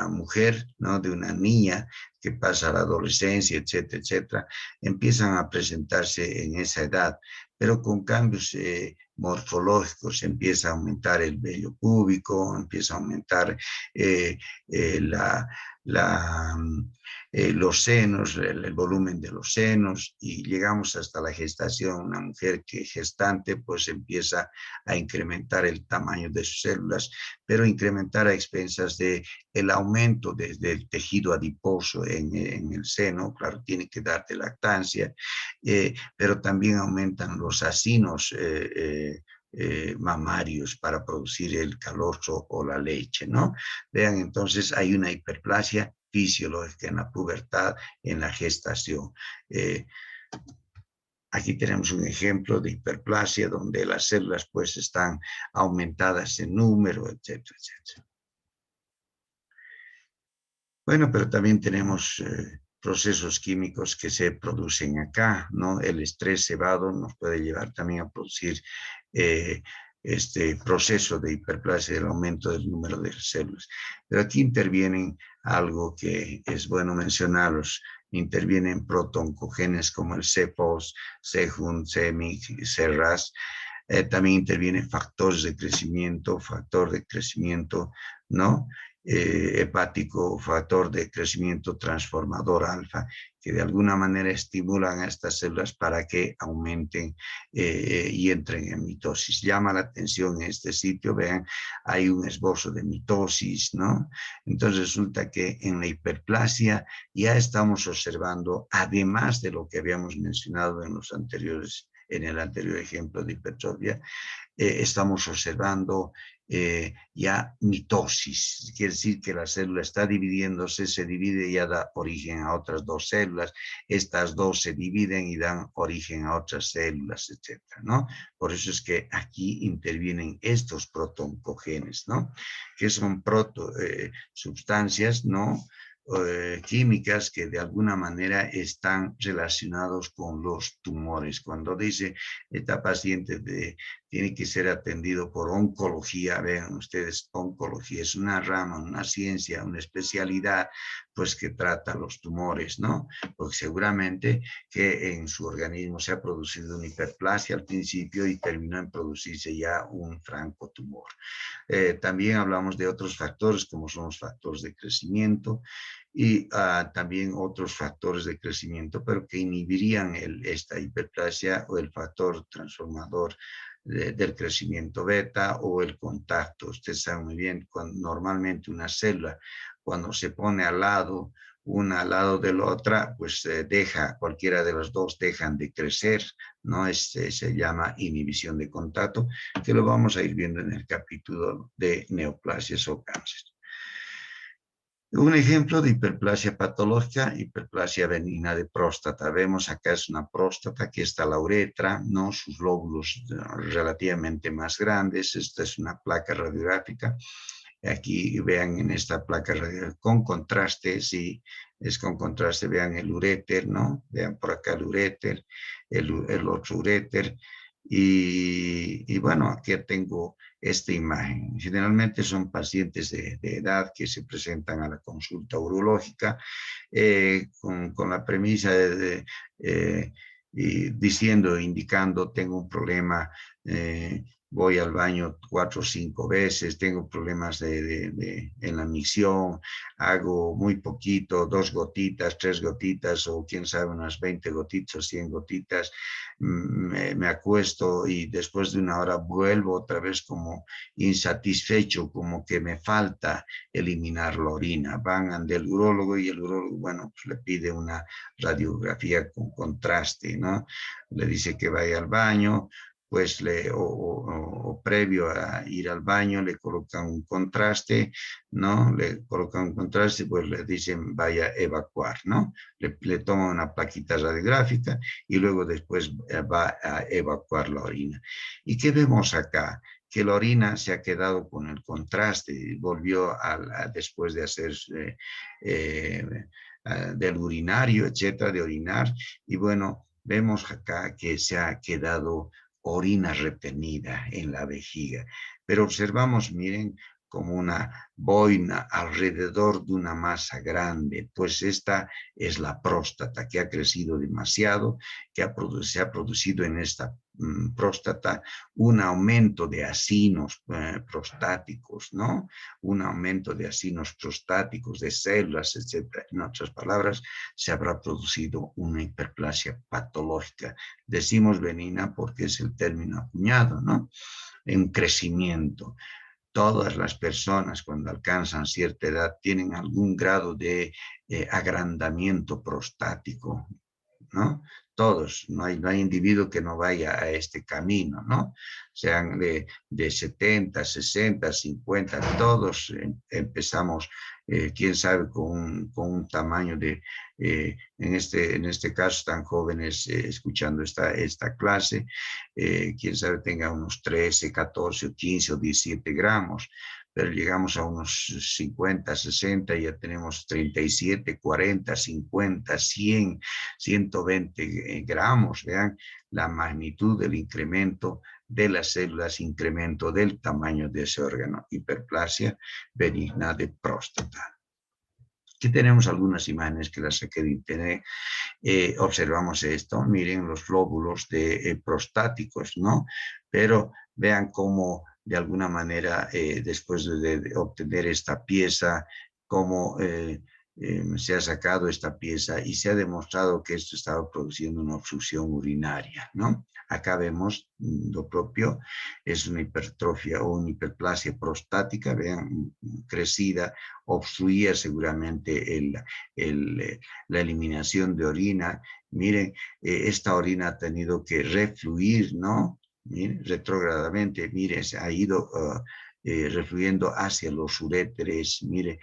mujer, ¿no? De una niña que pasa a la adolescencia, etcétera, etcétera, empiezan a presentarse en esa edad, pero con cambios morfológicos, empieza a aumentar el vello púbico, empieza a aumentar la, la, los senos, el volumen de los senos, y llegamos hasta la gestación. Una mujer que gestante pues empieza a incrementar el tamaño de sus células, pero incrementar a expensas de el aumento del tejido adiposo en el seno. Claro, tiene que darte lactancia, pero también aumentan los acinos mamarios para producir el calostro o la leche, ¿no? Vean, entonces hay una hiperplasia fisiológica en la pubertad, en la gestación. Aquí tenemos un ejemplo de hiperplasia donde las células pues están aumentadas en número, etcétera, etcétera. Bueno, pero también tenemos procesos químicos que se producen acá, ¿no? El estrés elevado nos puede llevar también a producir este proceso de hiperplasia, el aumento del número de células. Pero aquí intervienen algo que es bueno mencionarlos. Intervienen protooncogenes como el CPOS, CJUN, CEMIC, CRAS. También intervienen factor de crecimiento, ¿no? Hepático, factor de crecimiento transformador alfa, que de alguna manera estimulan a estas células para que aumenten y entren en mitosis. Llama la atención en este sitio, vean, hay un esbozo de mitosis, ¿no? Entonces resulta que en la hiperplasia ya estamos observando, además de lo que habíamos mencionado en el anterior ejemplo de hipertrofia, estamos observando ya mitosis. Quiere decir que la célula está dividiéndose, se divide y ya da origen a otras dos células. Estas dos se dividen y dan origen a otras células, etcétera, ¿no? Por eso es que aquí intervienen estos protooncogenes, ¿no? Que son sustancias, ¿no? Químicas que de alguna manera están relacionados con los tumores. Cuando dice esta paciente tiene que ser atendido por oncología, vean ustedes, oncología es una rama, una ciencia, una especialidad, pues que trata los tumores, ¿no? Porque seguramente que en su organismo se ha producido una hiperplasia al principio y terminó en producirse ya un franco tumor. También hablamos de otros factores como son los factores de crecimiento y también otros factores de crecimiento, pero que inhibirían esta hiperplasia o el factor transformador del crecimiento beta o el contacto. Ustedes saben muy bien, normalmente una célula, cuando se pone al lado, una al lado de la otra, pues cualquiera de los dos dejan de crecer, ¿no? Se llama inhibición de contacto, que lo vamos a ir viendo en el capítulo de neoplasias o cáncer. Un ejemplo de hiperplasia patológica, hiperplasia benigna de próstata. Vemos acá es una próstata, aquí está la uretra, ¿no? Sus lóbulos relativamente más grandes. Esta es una placa radiográfica. Aquí vean en esta placa radiográfica con contraste, sí, es con contraste. Vean el uréter, ¿no? Vean por acá el uréter, el otro uréter. Y bueno, aquí tengo esta imagen. Generalmente son pacientes de edad que se presentan a la consulta urológica con la premisa indicando, tengo un problema, voy al baño 4 o 5 veces, tengo problemas en la micción, hago muy poquito, 2 gotitas, 3 gotitas, o quién sabe, unas 20 gotitas o 100 gotitas, me acuesto y después de una hora vuelvo otra vez como insatisfecho, como que me falta eliminar la orina. Van ante el urólogo y el urólogo, bueno, pues le pide una radiografía con contraste, ¿no? Le dice que vaya al baño, pues previo a ir al baño le colocan un contraste, ¿no? Le colocan un contraste, pues le dicen vaya a evacuar, ¿no? Le toman una plaquita radiográfica y luego después va a evacuar la orina. ¿Y qué vemos acá? Que la orina se ha quedado con el contraste, volvió después de hacer del urinario, etcétera, de orinar, y bueno, vemos acá que se ha quedado orina retenida en la vejiga. Pero observamos, miren, como una boina alrededor de una masa grande, pues esta es la próstata que ha crecido demasiado, que se ha producido en esta próstata, un aumento de acinos prostáticos, ¿no? Un aumento de acinos prostáticos, de células, etcétera. En otras palabras, se habrá producido una hiperplasia patológica. Decimos benigna porque es el término acuñado, ¿no? En crecimiento. Todas las personas cuando alcanzan cierta edad tienen algún grado de agrandamiento prostático, ¿no? Todos, no hay individuo que no vaya a este camino, ¿no? Sean de 70, 60, 50, todos empezamos, quién sabe, con un tamaño de, en este caso, tan jóvenes escuchando esta clase, quién sabe, tenga unos 13, 14, o 15 o 17 gramos, pero llegamos a unos 50, 60, ya tenemos 37, 40, 50, 100, 120 gramos. Vean la magnitud del incremento de las células, incremento del tamaño de ese órgano. Hiperplasia benigna de próstata. Aquí tenemos algunas imágenes que las saqué de internet. Observamos esto, miren los lóbulos prostáticos, ¿no? Pero vean cómo de alguna manera, después de obtener esta pieza, cómo se ha sacado esta pieza y se ha demostrado que esto estaba produciendo una obstrucción urinaria, ¿no? Acá vemos lo propio, es una hipertrofia o una hiperplasia prostática, vean, crecida, obstruía seguramente la eliminación de orina. Miren, esta orina ha tenido que refluir, ¿no? Miren, retrógradamente, miren, se ha ido refluyendo hacia los uréteres. Mire,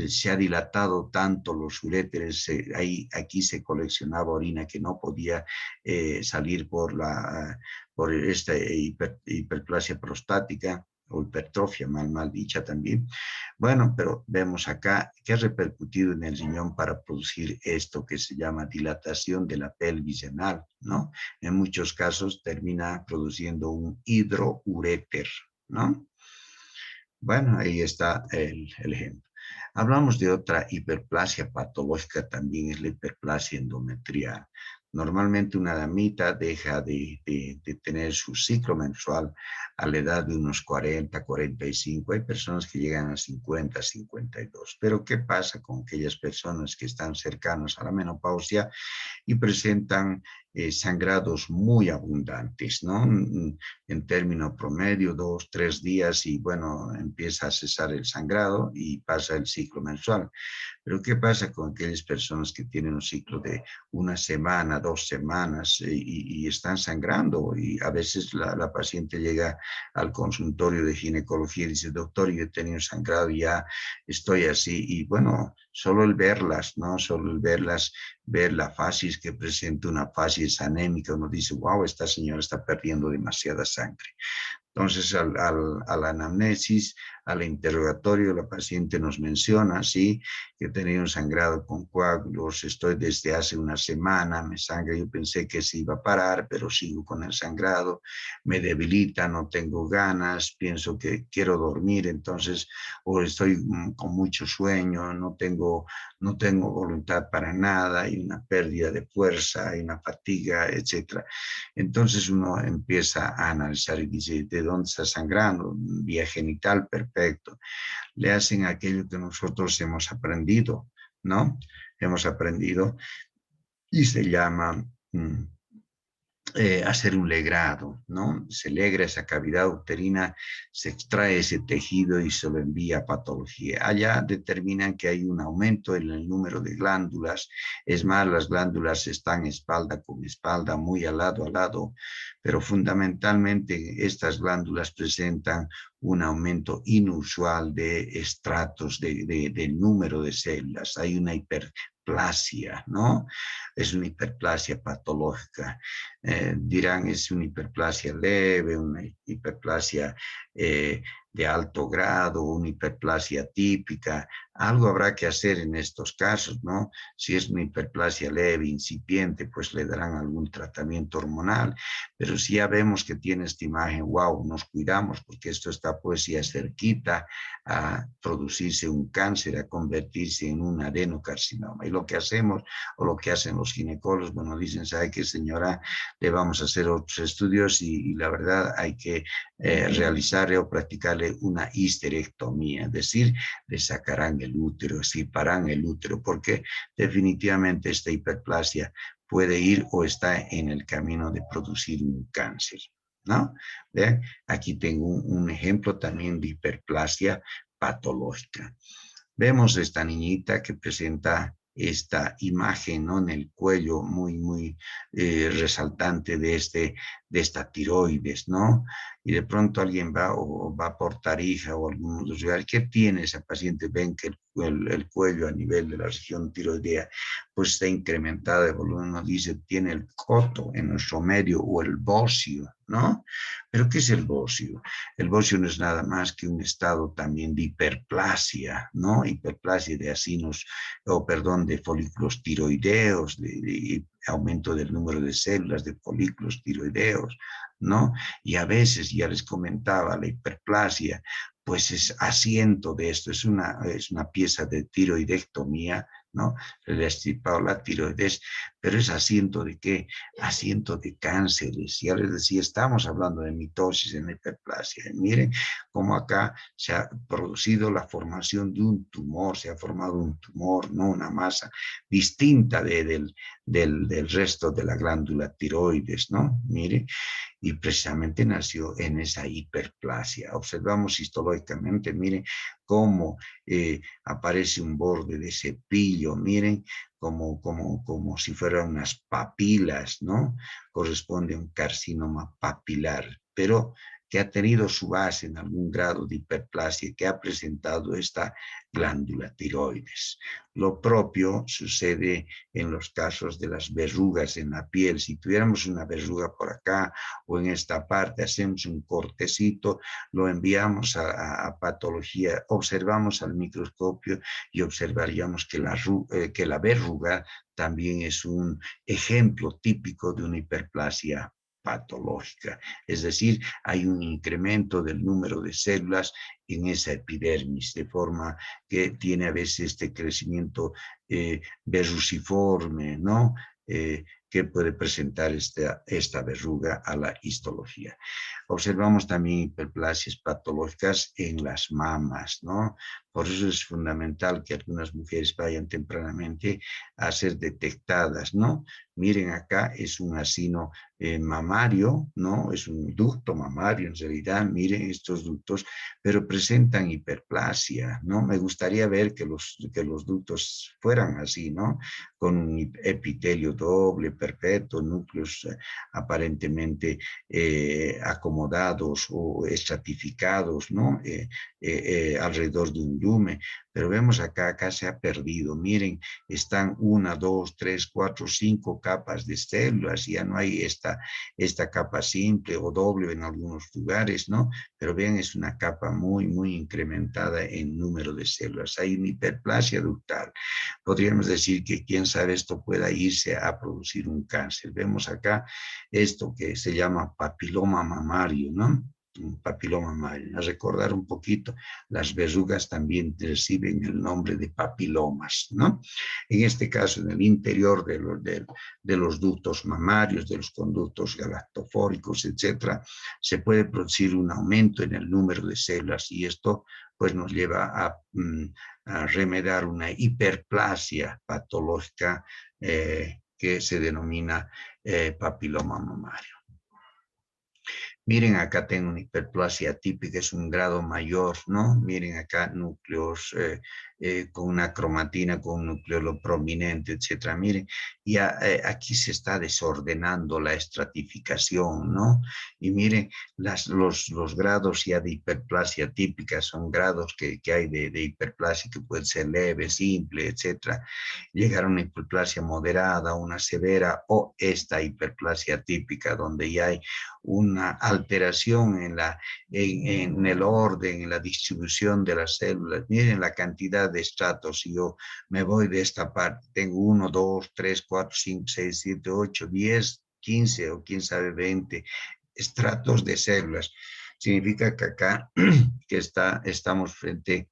se ha dilatado tanto los uréteres, aquí se coleccionaba orina que no podía salir por esta hiperplasia prostática o hipertrofia mal dicha también. Bueno, pero vemos acá que ha repercutido en el riñón para producir esto que se llama dilatación de la pelvis renal, ¿no? En muchos casos termina produciendo un hidrouréter, ¿no? Bueno, ahí está el ejemplo. Hablamos de otra hiperplasia patológica, también es la hiperplasia endometrial. Normalmente una damita deja de tener su ciclo menstrual a la edad de unos 40, 45. Hay personas que llegan a 50, 52. Pero ¿qué pasa con aquellas personas que están cercanas a la menopausia y presentan sangrados muy abundantes, ¿no? En término promedio, 2, 3 días y bueno, empieza a cesar el sangrado y pasa el ciclo menstrual. Pero ¿qué pasa con aquellas personas que tienen un ciclo de una semana, 2 semanas y están sangrando? Y a veces la paciente llega al consultorio de ginecología y dice, doctor, yo he tenido sangrado y ya estoy así. Y bueno, solo el verlas, ¿no? Solo el verlas, ver la facies que presenta una facies anémica, uno dice, wow, esta señora está perdiendo demasiada sangre. Entonces, a la anamnesis, al interrogatorio, la paciente nos menciona, sí, que he tenido un sangrado con coágulos, estoy desde hace una semana, me sangra, yo pensé que se iba a parar, pero sigo con el sangrado, me debilita, no tengo ganas, pienso que quiero dormir, entonces, o estoy con mucho sueño, no tengo voluntad para nada, hay una pérdida de fuerza, hay una fatiga, etcétera. Entonces uno empieza a analizar y dice, ¿de dónde está sangrando? Vía genital, perfecto. Le hacen aquello que nosotros hemos aprendido, ¿no? Hemos aprendido y se llama hacer un legrado, ¿no? Se legra esa cavidad uterina, se extrae ese tejido y se lo envía a patología. Allá determinan que hay un aumento en el número de glándulas, es más, las glándulas están espalda con espalda, muy al lado, pero fundamentalmente estas glándulas presentan un aumento inusual de estratos, del número de células. Hay una hiperplasia, ¿no? Es una hiperplasia patológica. Dirán es una hiperplasia leve, una hiperplasia de alto grado, una hiperplasia típica. Algo habrá que hacer en estos casos, ¿no? Si es una hiperplasia leve, incipiente, pues le darán algún tratamiento hormonal. Pero si ya vemos que tiene esta imagen, wow, nos cuidamos porque esto está pues ya cerquita a producirse un cáncer, a convertirse en un adenocarcinoma. Y lo que hacemos, o lo que hacen los ginecólogos, bueno, dicen, ¿sabe qué, señora? Le vamos a hacer otros estudios y la verdad hay que realizarle o practicarle una histerectomía, es decir, le sacarán el útero, extirparán el útero, porque definitivamente esta hiperplasia puede ir o está en el camino de producir un cáncer, ¿no? ¿Vean? Aquí tengo un ejemplo también de hiperplasia patológica. Vemos esta niñita que presenta esta imagen, ¿no? En el cuello muy resaltante de esta tiroides, ¿no? Y de pronto alguien va o va por Tarija o algún lugar, ¿qué tiene esa paciente? Ven que el cuello a nivel de la región tiroidea pues está incrementada de volumen, uno dice, tiene el coto en nuestro medio o el bocio, ¿no? Pero ¿qué es el bocio? El bocio no es nada más que un estado también de hiperplasia, ¿no? Hiperplasia de acinos, o perdón, de folículos tiroideos, de aumento del número de células de folículos tiroideos, ¿no? Y a veces, ya les comentaba, la hiperplasia, pues es asiento de esto, es una pieza de tiroidectomía, ¿no? Se le ha extirpado la tiroides, pero es asiento de qué? Asiento de cánceres. Ya les decía, estamos hablando de mitosis en la hiperplasia. Miren cómo acá se ha producido la formación de un tumor, se ha formado un tumor, no una masa distinta del resto de la glándula tiroides, ¿no? Miren, y precisamente nació en esa hiperplasia. Observamos histológicamente, miren cómo aparece un borde de cepillo, miren, como si fueran unas papilas, ¿no? Corresponde a un carcinoma papilar, pero que ha tenido su base en algún grado de hiperplasia, que ha presentado esta glándula tiroides. Lo propio sucede en los casos de las verrugas en la piel. Si tuviéramos una verruga por acá o en esta parte, hacemos un cortecito, lo enviamos a patología, observamos al microscopio y observaríamos que la verruga también es un ejemplo típico de una hiperplasia patológica, es decir, hay un incremento del número de células en esa epidermis, de forma que tiene a veces este crecimiento verruciforme, ¿no? Que puede presentar esta verruga a la histología. Observamos también hiperplasias patológicas en las mamas, ¿no? Por eso es fundamental que algunas mujeres vayan tempranamente a ser detectadas, ¿no? Miren acá, es un acino mamario, ¿no? Es un ducto mamario en realidad, miren estos ductos, pero presentan hiperplasia, ¿no? Me gustaría ver que los ductos fueran así, ¿no? Con un epitelio doble, perfecto, núcleos aparentemente acomodados o estratificados, ¿no? Alrededor de un lumen, pero vemos acá se ha perdido, miren, están 1, 2, 3, 4, 5 capas de células, ya no hay esta capa simple o doble en algunos lugares, ¿no? Pero vean, es una capa muy incrementada en número de células, hay una hiperplasia ductal. Podríamos decir que quién sabe esto pueda irse a producir un cáncer. Vemos acá esto que se llama papiloma mamario, ¿no? Un papiloma mamario. A recordar un poquito, las verrugas también reciben el nombre de papilomas, ¿no? En este caso, en el interior de los ductos mamarios, de los conductos galactofóricos, etcétera, se puede producir un aumento en el número de células y esto pues nos lleva a remediar una hiperplasia patológica que se denomina papiloma mamario. Miren, acá tengo una hiperplasia típica, es un grado mayor, ¿no? Miren acá núcleos con una cromatina, con un núcleo prominente, etcétera. Miren, y aquí se está desordenando la estratificación, ¿no? Y miren, los grados ya de hiperplasia típica son grados que hay de hiperplasia que pueden ser leve, simple, etcétera. Llegar a una hiperplasia moderada, una severa o esta hiperplasia típica donde ya hay una alteración en el orden, en la distribución de las células. Miren la cantidad de estratos. Si yo me voy de esta parte, tengo 1, 2, 3, 4, 5, 6, 7, 8, 10, 15 o quién sabe 20 estratos de células. Significa que acá que estamos frente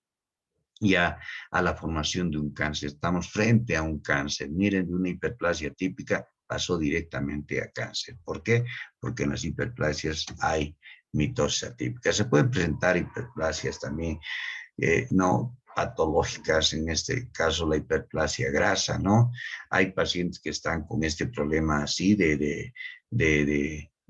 ya a la formación de un cáncer. Estamos frente a un cáncer. Miren, de una hiperplasia típica pasó directamente a cáncer. ¿Por qué? Porque en las hiperplasias hay mitosis atípica. Se pueden presentar hiperplasias también no patológicas, en este caso la hiperplasia grasa, ¿no? Hay pacientes que están con este problema así de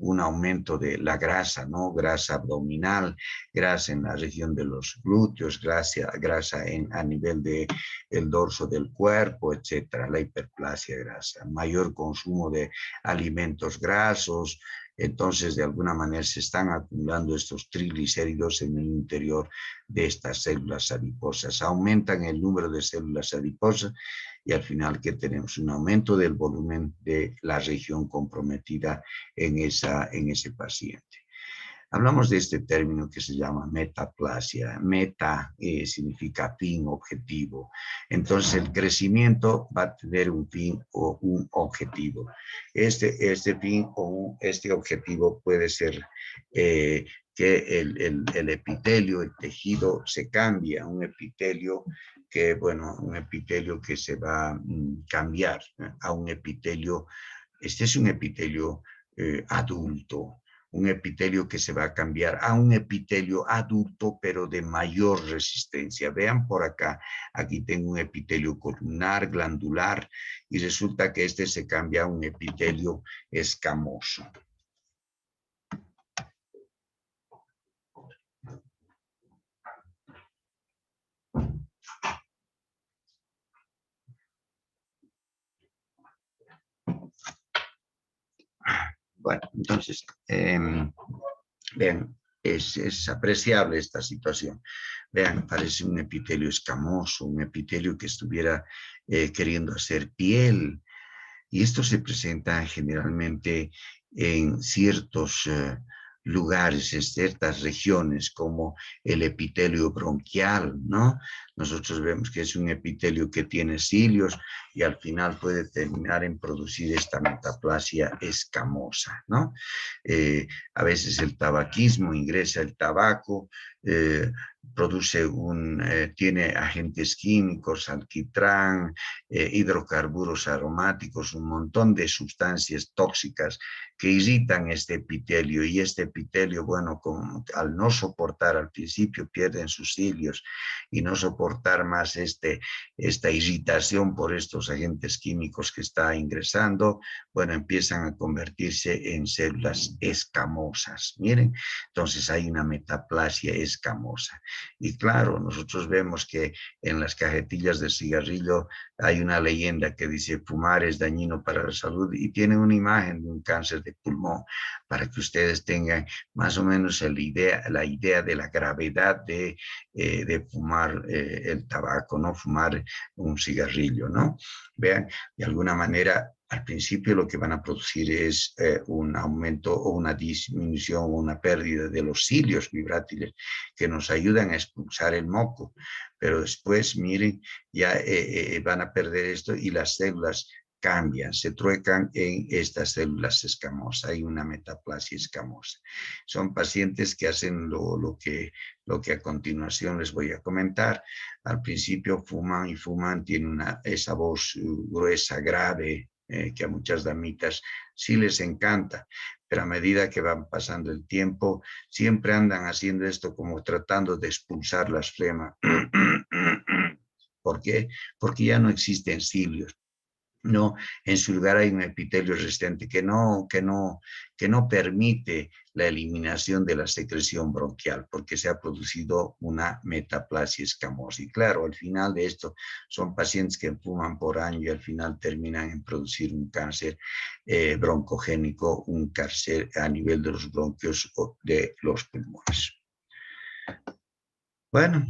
un aumento de la grasa, ¿no? Grasa abdominal, grasa en la región de los glúteos, grasa a nivel del dorso del cuerpo, etcétera, la hiperplasia grasa, mayor consumo de alimentos grasos. Entonces, de alguna manera se están acumulando estos triglicéridos en el interior de estas células adiposas. Aumentan el número de células adiposas y al final, ¿qué tenemos? Un aumento del volumen de la región comprometida en ese paciente. Hablamos de este término que se llama metaplasia. Meta significa fin, objetivo. Entonces, el crecimiento va a tener un fin o un objetivo. Este fin o este objetivo puede ser que el epitelio, el tejido se cambia, un epitelio un epitelio que se va a cambiar a un epitelio, este es un epitelio adulto, un epitelio que se va a cambiar a un epitelio adulto, pero de mayor resistencia. Vean por acá, aquí tengo un epitelio columnar, glandular, y resulta que este se cambia a un epitelio escamoso. Bueno, entonces, vean, es apreciable esta situación. Vean, parece un epitelio escamoso, un epitelio que estuviera queriendo hacer piel. Y esto se presenta generalmente en ciertos lugares, en ciertas regiones, como el epitelio bronquial, ¿no? Nosotros vemos que es un epitelio que tiene cilios y al final puede terminar en producir esta metaplasia escamosa, ¿no? A veces el tabaquismo, ingresa el tabaco, tiene agentes químicos, alquitrán, hidrocarburos aromáticos, un montón de sustancias tóxicas que irritan este epitelio, y este epitelio, bueno, al no soportar al principio pierden sus cilios y no soportar más esta irritación por estos agentes químicos que está ingresando, bueno, empiezan a convertirse en células escamosas. Miren, entonces hay una metaplasia escamosa. Y claro, nosotros vemos que en las cajetillas de cigarrillo hay una leyenda que dice fumar es dañino para la salud, y tiene una imagen de un cáncer de pulmón para que ustedes tengan más o menos la idea de la gravedad de fumar el tabaco, no fumar un cigarrillo, ¿no? Vean, de alguna manera al principio lo que van a producir es un aumento o una disminución o una pérdida de los cilios vibrátiles que nos ayudan a expulsar el moco, pero después, miren, ya van a perder esto y las células cambian, se truecan en estas células escamosas. Hay una metaplasia escamosa. Son pacientes que hacen lo que a continuación les voy a comentar. Al principio fuman y fuman, tienen esa voz gruesa, grave, que a muchas damitas sí les encanta, pero a medida que van pasando el tiempo, siempre andan haciendo esto como tratando de expulsar las flemas. ¿Por qué? Porque ya no existen cilios. No, en su lugar hay un epitelio resistente que no permite la eliminación de la secreción bronquial, porque se ha producido una metaplasia escamosa. Y claro, al final de esto son pacientes que fuman por año y al final terminan en producir un cáncer broncogénico, un cáncer a nivel de los bronquios o de los pulmones. Bueno,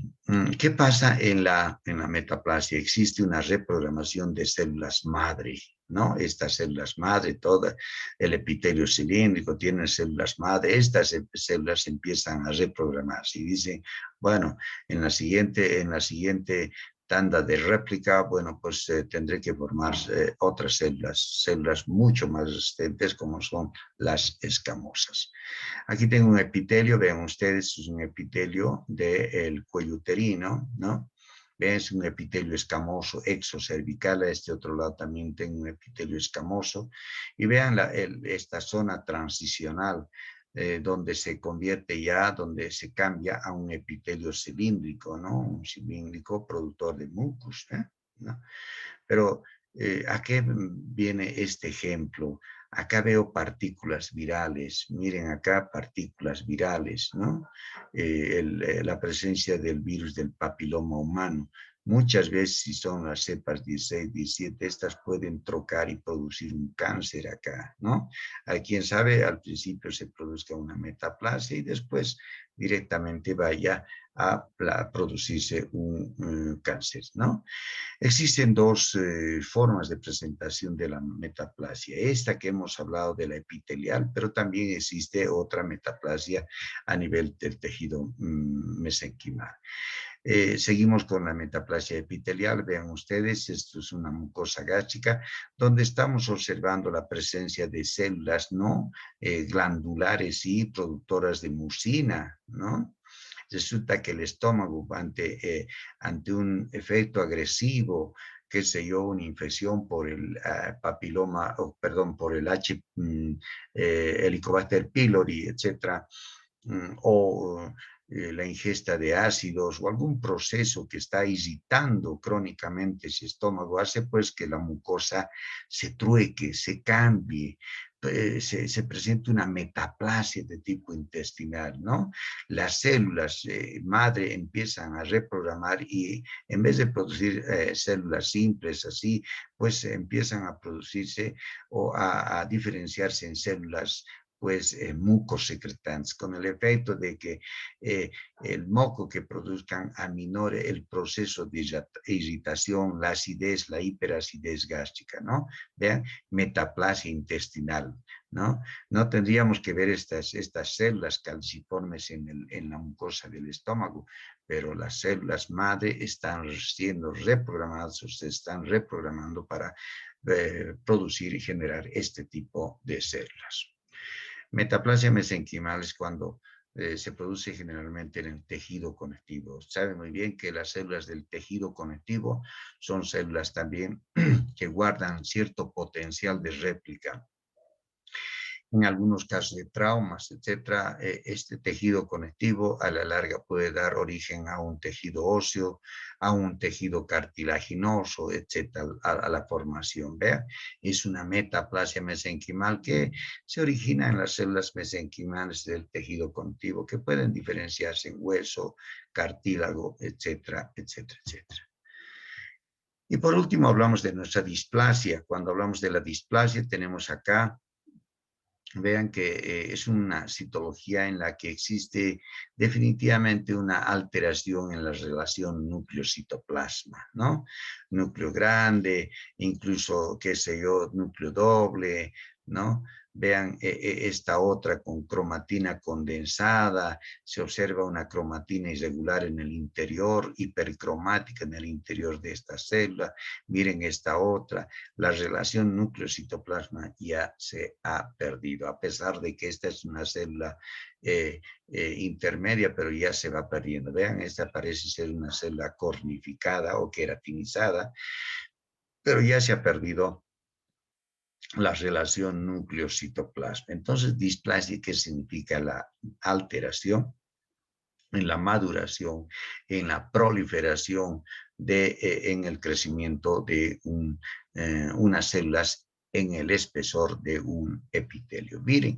¿qué pasa en la metaplasia? Existe una reprogramación de células madre, ¿no? Estas células madre, todo el epitelio cilíndrico tiene células madre, estas células empiezan a reprogramarse y dicen, bueno, en la siguiente tanda de réplica, bueno, pues tendré que formar otras células mucho más resistentes como son las escamosas. Aquí tengo un epitelio, vean ustedes, es un epitelio del cuello uterino, ¿no? Vean, es un epitelio escamoso exocervical, a este otro lado también tengo un epitelio escamoso, y vean esta zona transicional, donde se convierte ya, donde se cambia a un epitelio cilíndrico, ¿no? Un cilíndrico productor de mucus, ¿no? Pero, ¿a qué viene este ejemplo? Acá veo partículas virales, miren acá partículas virales, ¿no? La presencia del virus del papiloma humano. Muchas veces, si son las cepas 16, 17, estas pueden trocar y producir un cáncer acá, ¿no? Hay quien sabe, al principio se produzca una metaplasia y después directamente vaya a producirse un cáncer, ¿no? Existen dos formas de presentación de la metaplasia. Esta que hemos hablado de la epitelial, pero también existe otra metaplasia a nivel del tejido mesenquimal. Seguimos con la metaplasia epitelial. Vean ustedes, esto es una mucosa gástrica donde estamos observando la presencia de células no glandulares y productoras de mucina, ¿no? Resulta que el estómago, ante un efecto agresivo, qué sé yo, una infección por el papiloma, perdón, por el Helicobacter pylori, etcétera, o la ingesta de ácidos o algún proceso que está irritando crónicamente ese estómago, hace pues que la mucosa se trueque, se cambie, se presente una metaplasia de tipo intestinal, ¿no? Las células madre empiezan a reprogramar y en vez de producir células simples así, pues empiezan a producirse o a diferenciarse en células pues mucosecretantes, con el efecto de que el moco que produzcan aminore el proceso de irritación, la acidez, la hiperacidez gástrica, ¿no? Vean, metaplasia intestinal, ¿no? No tendríamos que ver estas células calciformes en la mucosa del estómago, pero las células madre están siendo reprogramadas o se están reprogramando para producir y generar este tipo de células. Metaplasia mesenquimal es cuando se produce generalmente en el tejido conectivo. Saben muy bien que las células del tejido conectivo son células también que guardan cierto potencial de réplica. En algunos casos de traumas, etcétera, este tejido conectivo a la larga puede dar origen a un tejido óseo, a un tejido cartilaginoso, etcétera, a la formación. Vean, es una metaplasia mesenquimal que se origina en las células mesenquimales del tejido conectivo, que pueden diferenciarse en hueso, cartílago, etcétera, etcétera, etcétera. Y por último hablamos de nuestra displasia. Cuando hablamos de la displasia tenemos acá, vean que es una citología en la que existe definitivamente una alteración en la relación núcleo-citoplasma, ¿no? Núcleo grande, incluso, qué sé yo, núcleo doble, ¿no? Vean esta otra con cromatina condensada, se observa una cromatina irregular en el interior, hipercromática en el interior de esta célula. Miren esta otra, la relación núcleo-citoplasma ya se ha perdido, a pesar de que esta es una célula intermedia, pero ya se va perdiendo. Vean, esta parece ser una célula cornificada o queratinizada, pero ya se ha perdido la relación núcleo-citoplasma. Entonces, displasia, ¿qué significa? La alteración en la maduración, en la proliferación, en el crecimiento de unas células en el espesor de un epitelio. Miren,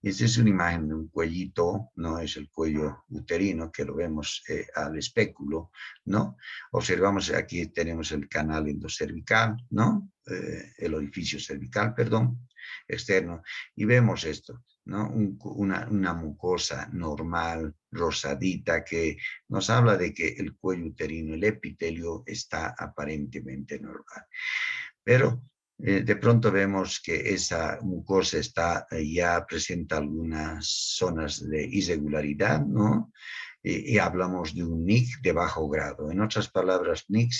esta es una imagen de un cuellito, no es el cuello uterino que lo vemos al espéculo, ¿no? Observamos aquí tenemos el canal endocervical, ¿no? El orificio cervical, perdón, externo, y vemos esto, ¿no? Una mucosa normal, rosadita, que nos habla de que el cuello uterino, el epitelio, está aparentemente normal. Pero De pronto vemos que esa mucosa ya presenta algunas zonas de irregularidad, ¿no? Y hablamos de un NIC de bajo grado. En otras palabras, NIC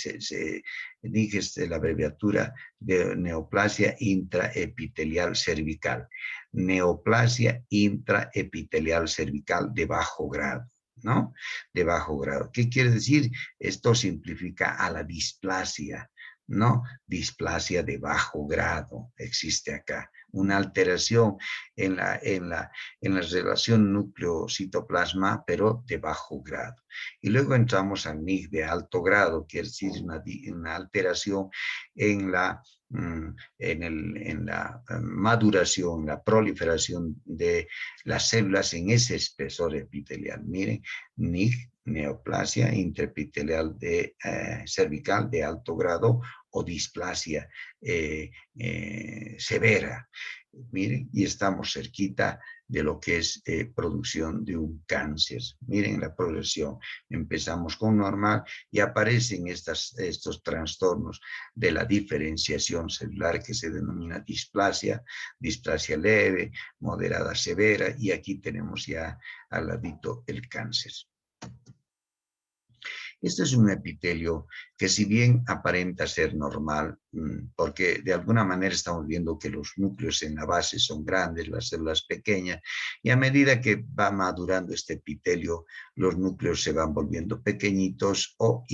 es la abreviatura de neoplasia intraepitelial cervical. Neoplasia intraepitelial cervical de bajo grado, ¿no? De bajo grado. ¿Qué quiere decir? Esto simplifica a la displasia, ¿no? Displasia de bajo grado existe acá. Una alteración en la relación núcleo-citoplasma, pero de bajo grado. Y luego entramos al NIC de alto grado, quiere decir una alteración en la maduración, la proliferación de las células en ese espesor epitelial. Miren, NIC, neoplasia intraepitelial cervical de alto grado o displasia severa. Miren, y estamos cerquita de lo que es producción de un cáncer. Miren la progresión. Empezamos con normal y aparecen estos trastornos de la diferenciación celular que se denomina displasia, displasia leve, moderada, severa, y aquí tenemos ya al ladito el cáncer. Este es un epitelio que, si bien aparenta ser normal, porque de alguna manera estamos viendo que los núcleos en la base son grandes, las células pequeñas, y a medida que va madurando este epitelio, los núcleos se van volviendo pequeñitos o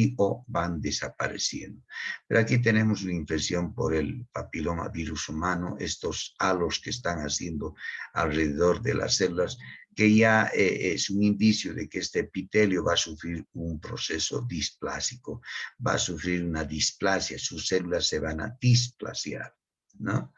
van desapareciendo. Pero aquí tenemos una infección por el papiloma virus humano, estos halos que están haciendo alrededor de las células, que ya es un indicio de que este epitelio va a sufrir un proceso displásico, va a sufrir una displasia, sus células se van a displasiar, ¿no?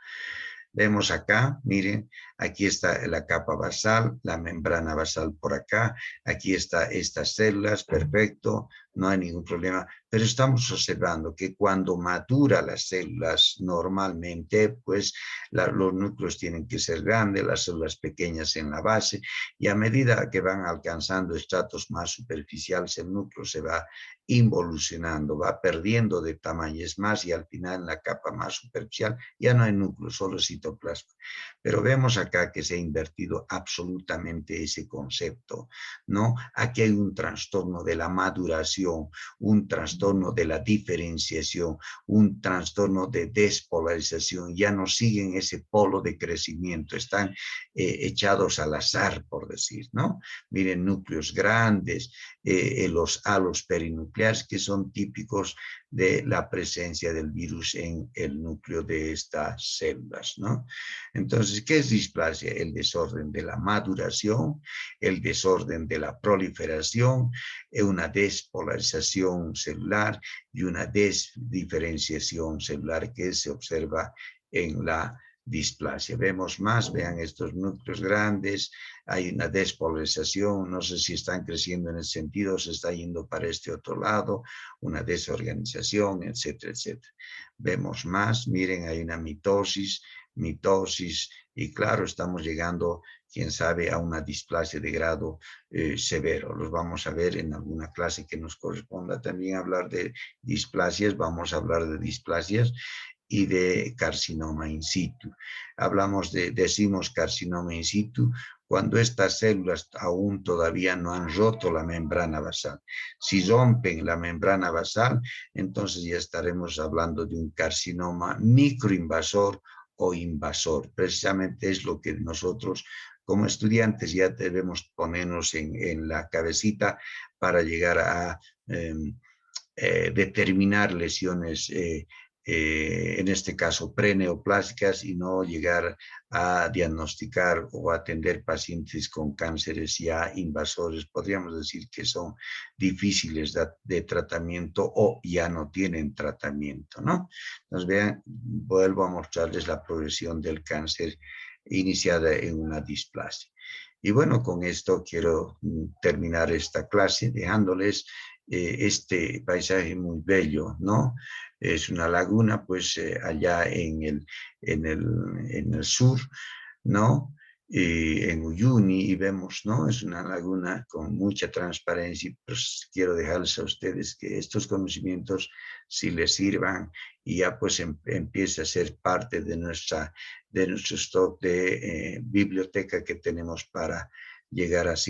Vemos acá, miren, aquí está la capa basal, la membrana basal por acá, aquí está estas células, perfecto, no hay ningún problema, pero estamos observando que cuando madura las células normalmente, pues los núcleos tienen que ser grandes, las células pequeñas en la base, y a medida que van alcanzando estratos más superficiales, el núcleo se va involucionando, va perdiendo de tamaños más, y al final en la capa más superficial ya no hay núcleo, solo citoplasma. Pero vemos acá que se ha invertido absolutamente ese concepto, ¿no? Aquí hay un trastorno de la maduración, un trastorno de la diferenciación, un trastorno de despolarización, ya no siguen ese polo de crecimiento, están echados al azar, por decir, ¿no? Miren, núcleos grandes, los halos perinucleares, que son típicos de la presencia del virus en el núcleo de estas células, ¿no? Entonces, ¿qué es displasia? El desorden de la maduración, el desorden de la proliferación, una despolarización celular y una desdiferenciación celular que se observa en la displasia. Vemos más, vean estos núcleos grandes, hay una despolarización, no sé si están creciendo en ese sentido, se está yendo para este otro lado, una desorganización, etcétera, etcétera. Vemos más, miren, hay una mitosis, y claro, estamos llegando, quién sabe, a una displasia de grado severo. Los vamos a ver en alguna clase que nos corresponda también hablar de displasias, vamos a hablar de displasias y de carcinoma in situ. Decimos carcinoma in situ cuando estas células aún todavía no han roto la membrana basal. Si rompen la membrana basal, entonces ya estaremos hablando de un carcinoma microinvasor o invasor. Precisamente es lo que nosotros como estudiantes ya debemos ponernos en la cabecita para llegar a determinar lesiones en este caso preneoplásicas, y no llegar a diagnosticar o atender pacientes con cánceres ya invasores, podríamos decir que son difíciles de tratamiento o ya no tienen tratamiento, ¿no? Entonces vean, vuelvo a mostrarles la progresión del cáncer iniciada en una displasia. Y bueno, con esto quiero terminar esta clase dejándoles este paisaje muy bello, ¿no? Es una laguna, pues allá en el sur, ¿no? en Uyuni y vemos, ¿no? Es una laguna con mucha transparencia, pues quiero dejarles a ustedes que estos conocimientos sí les sirvan y ya pues empiece a ser parte de nuestro stock de biblioteca que tenemos para llegar así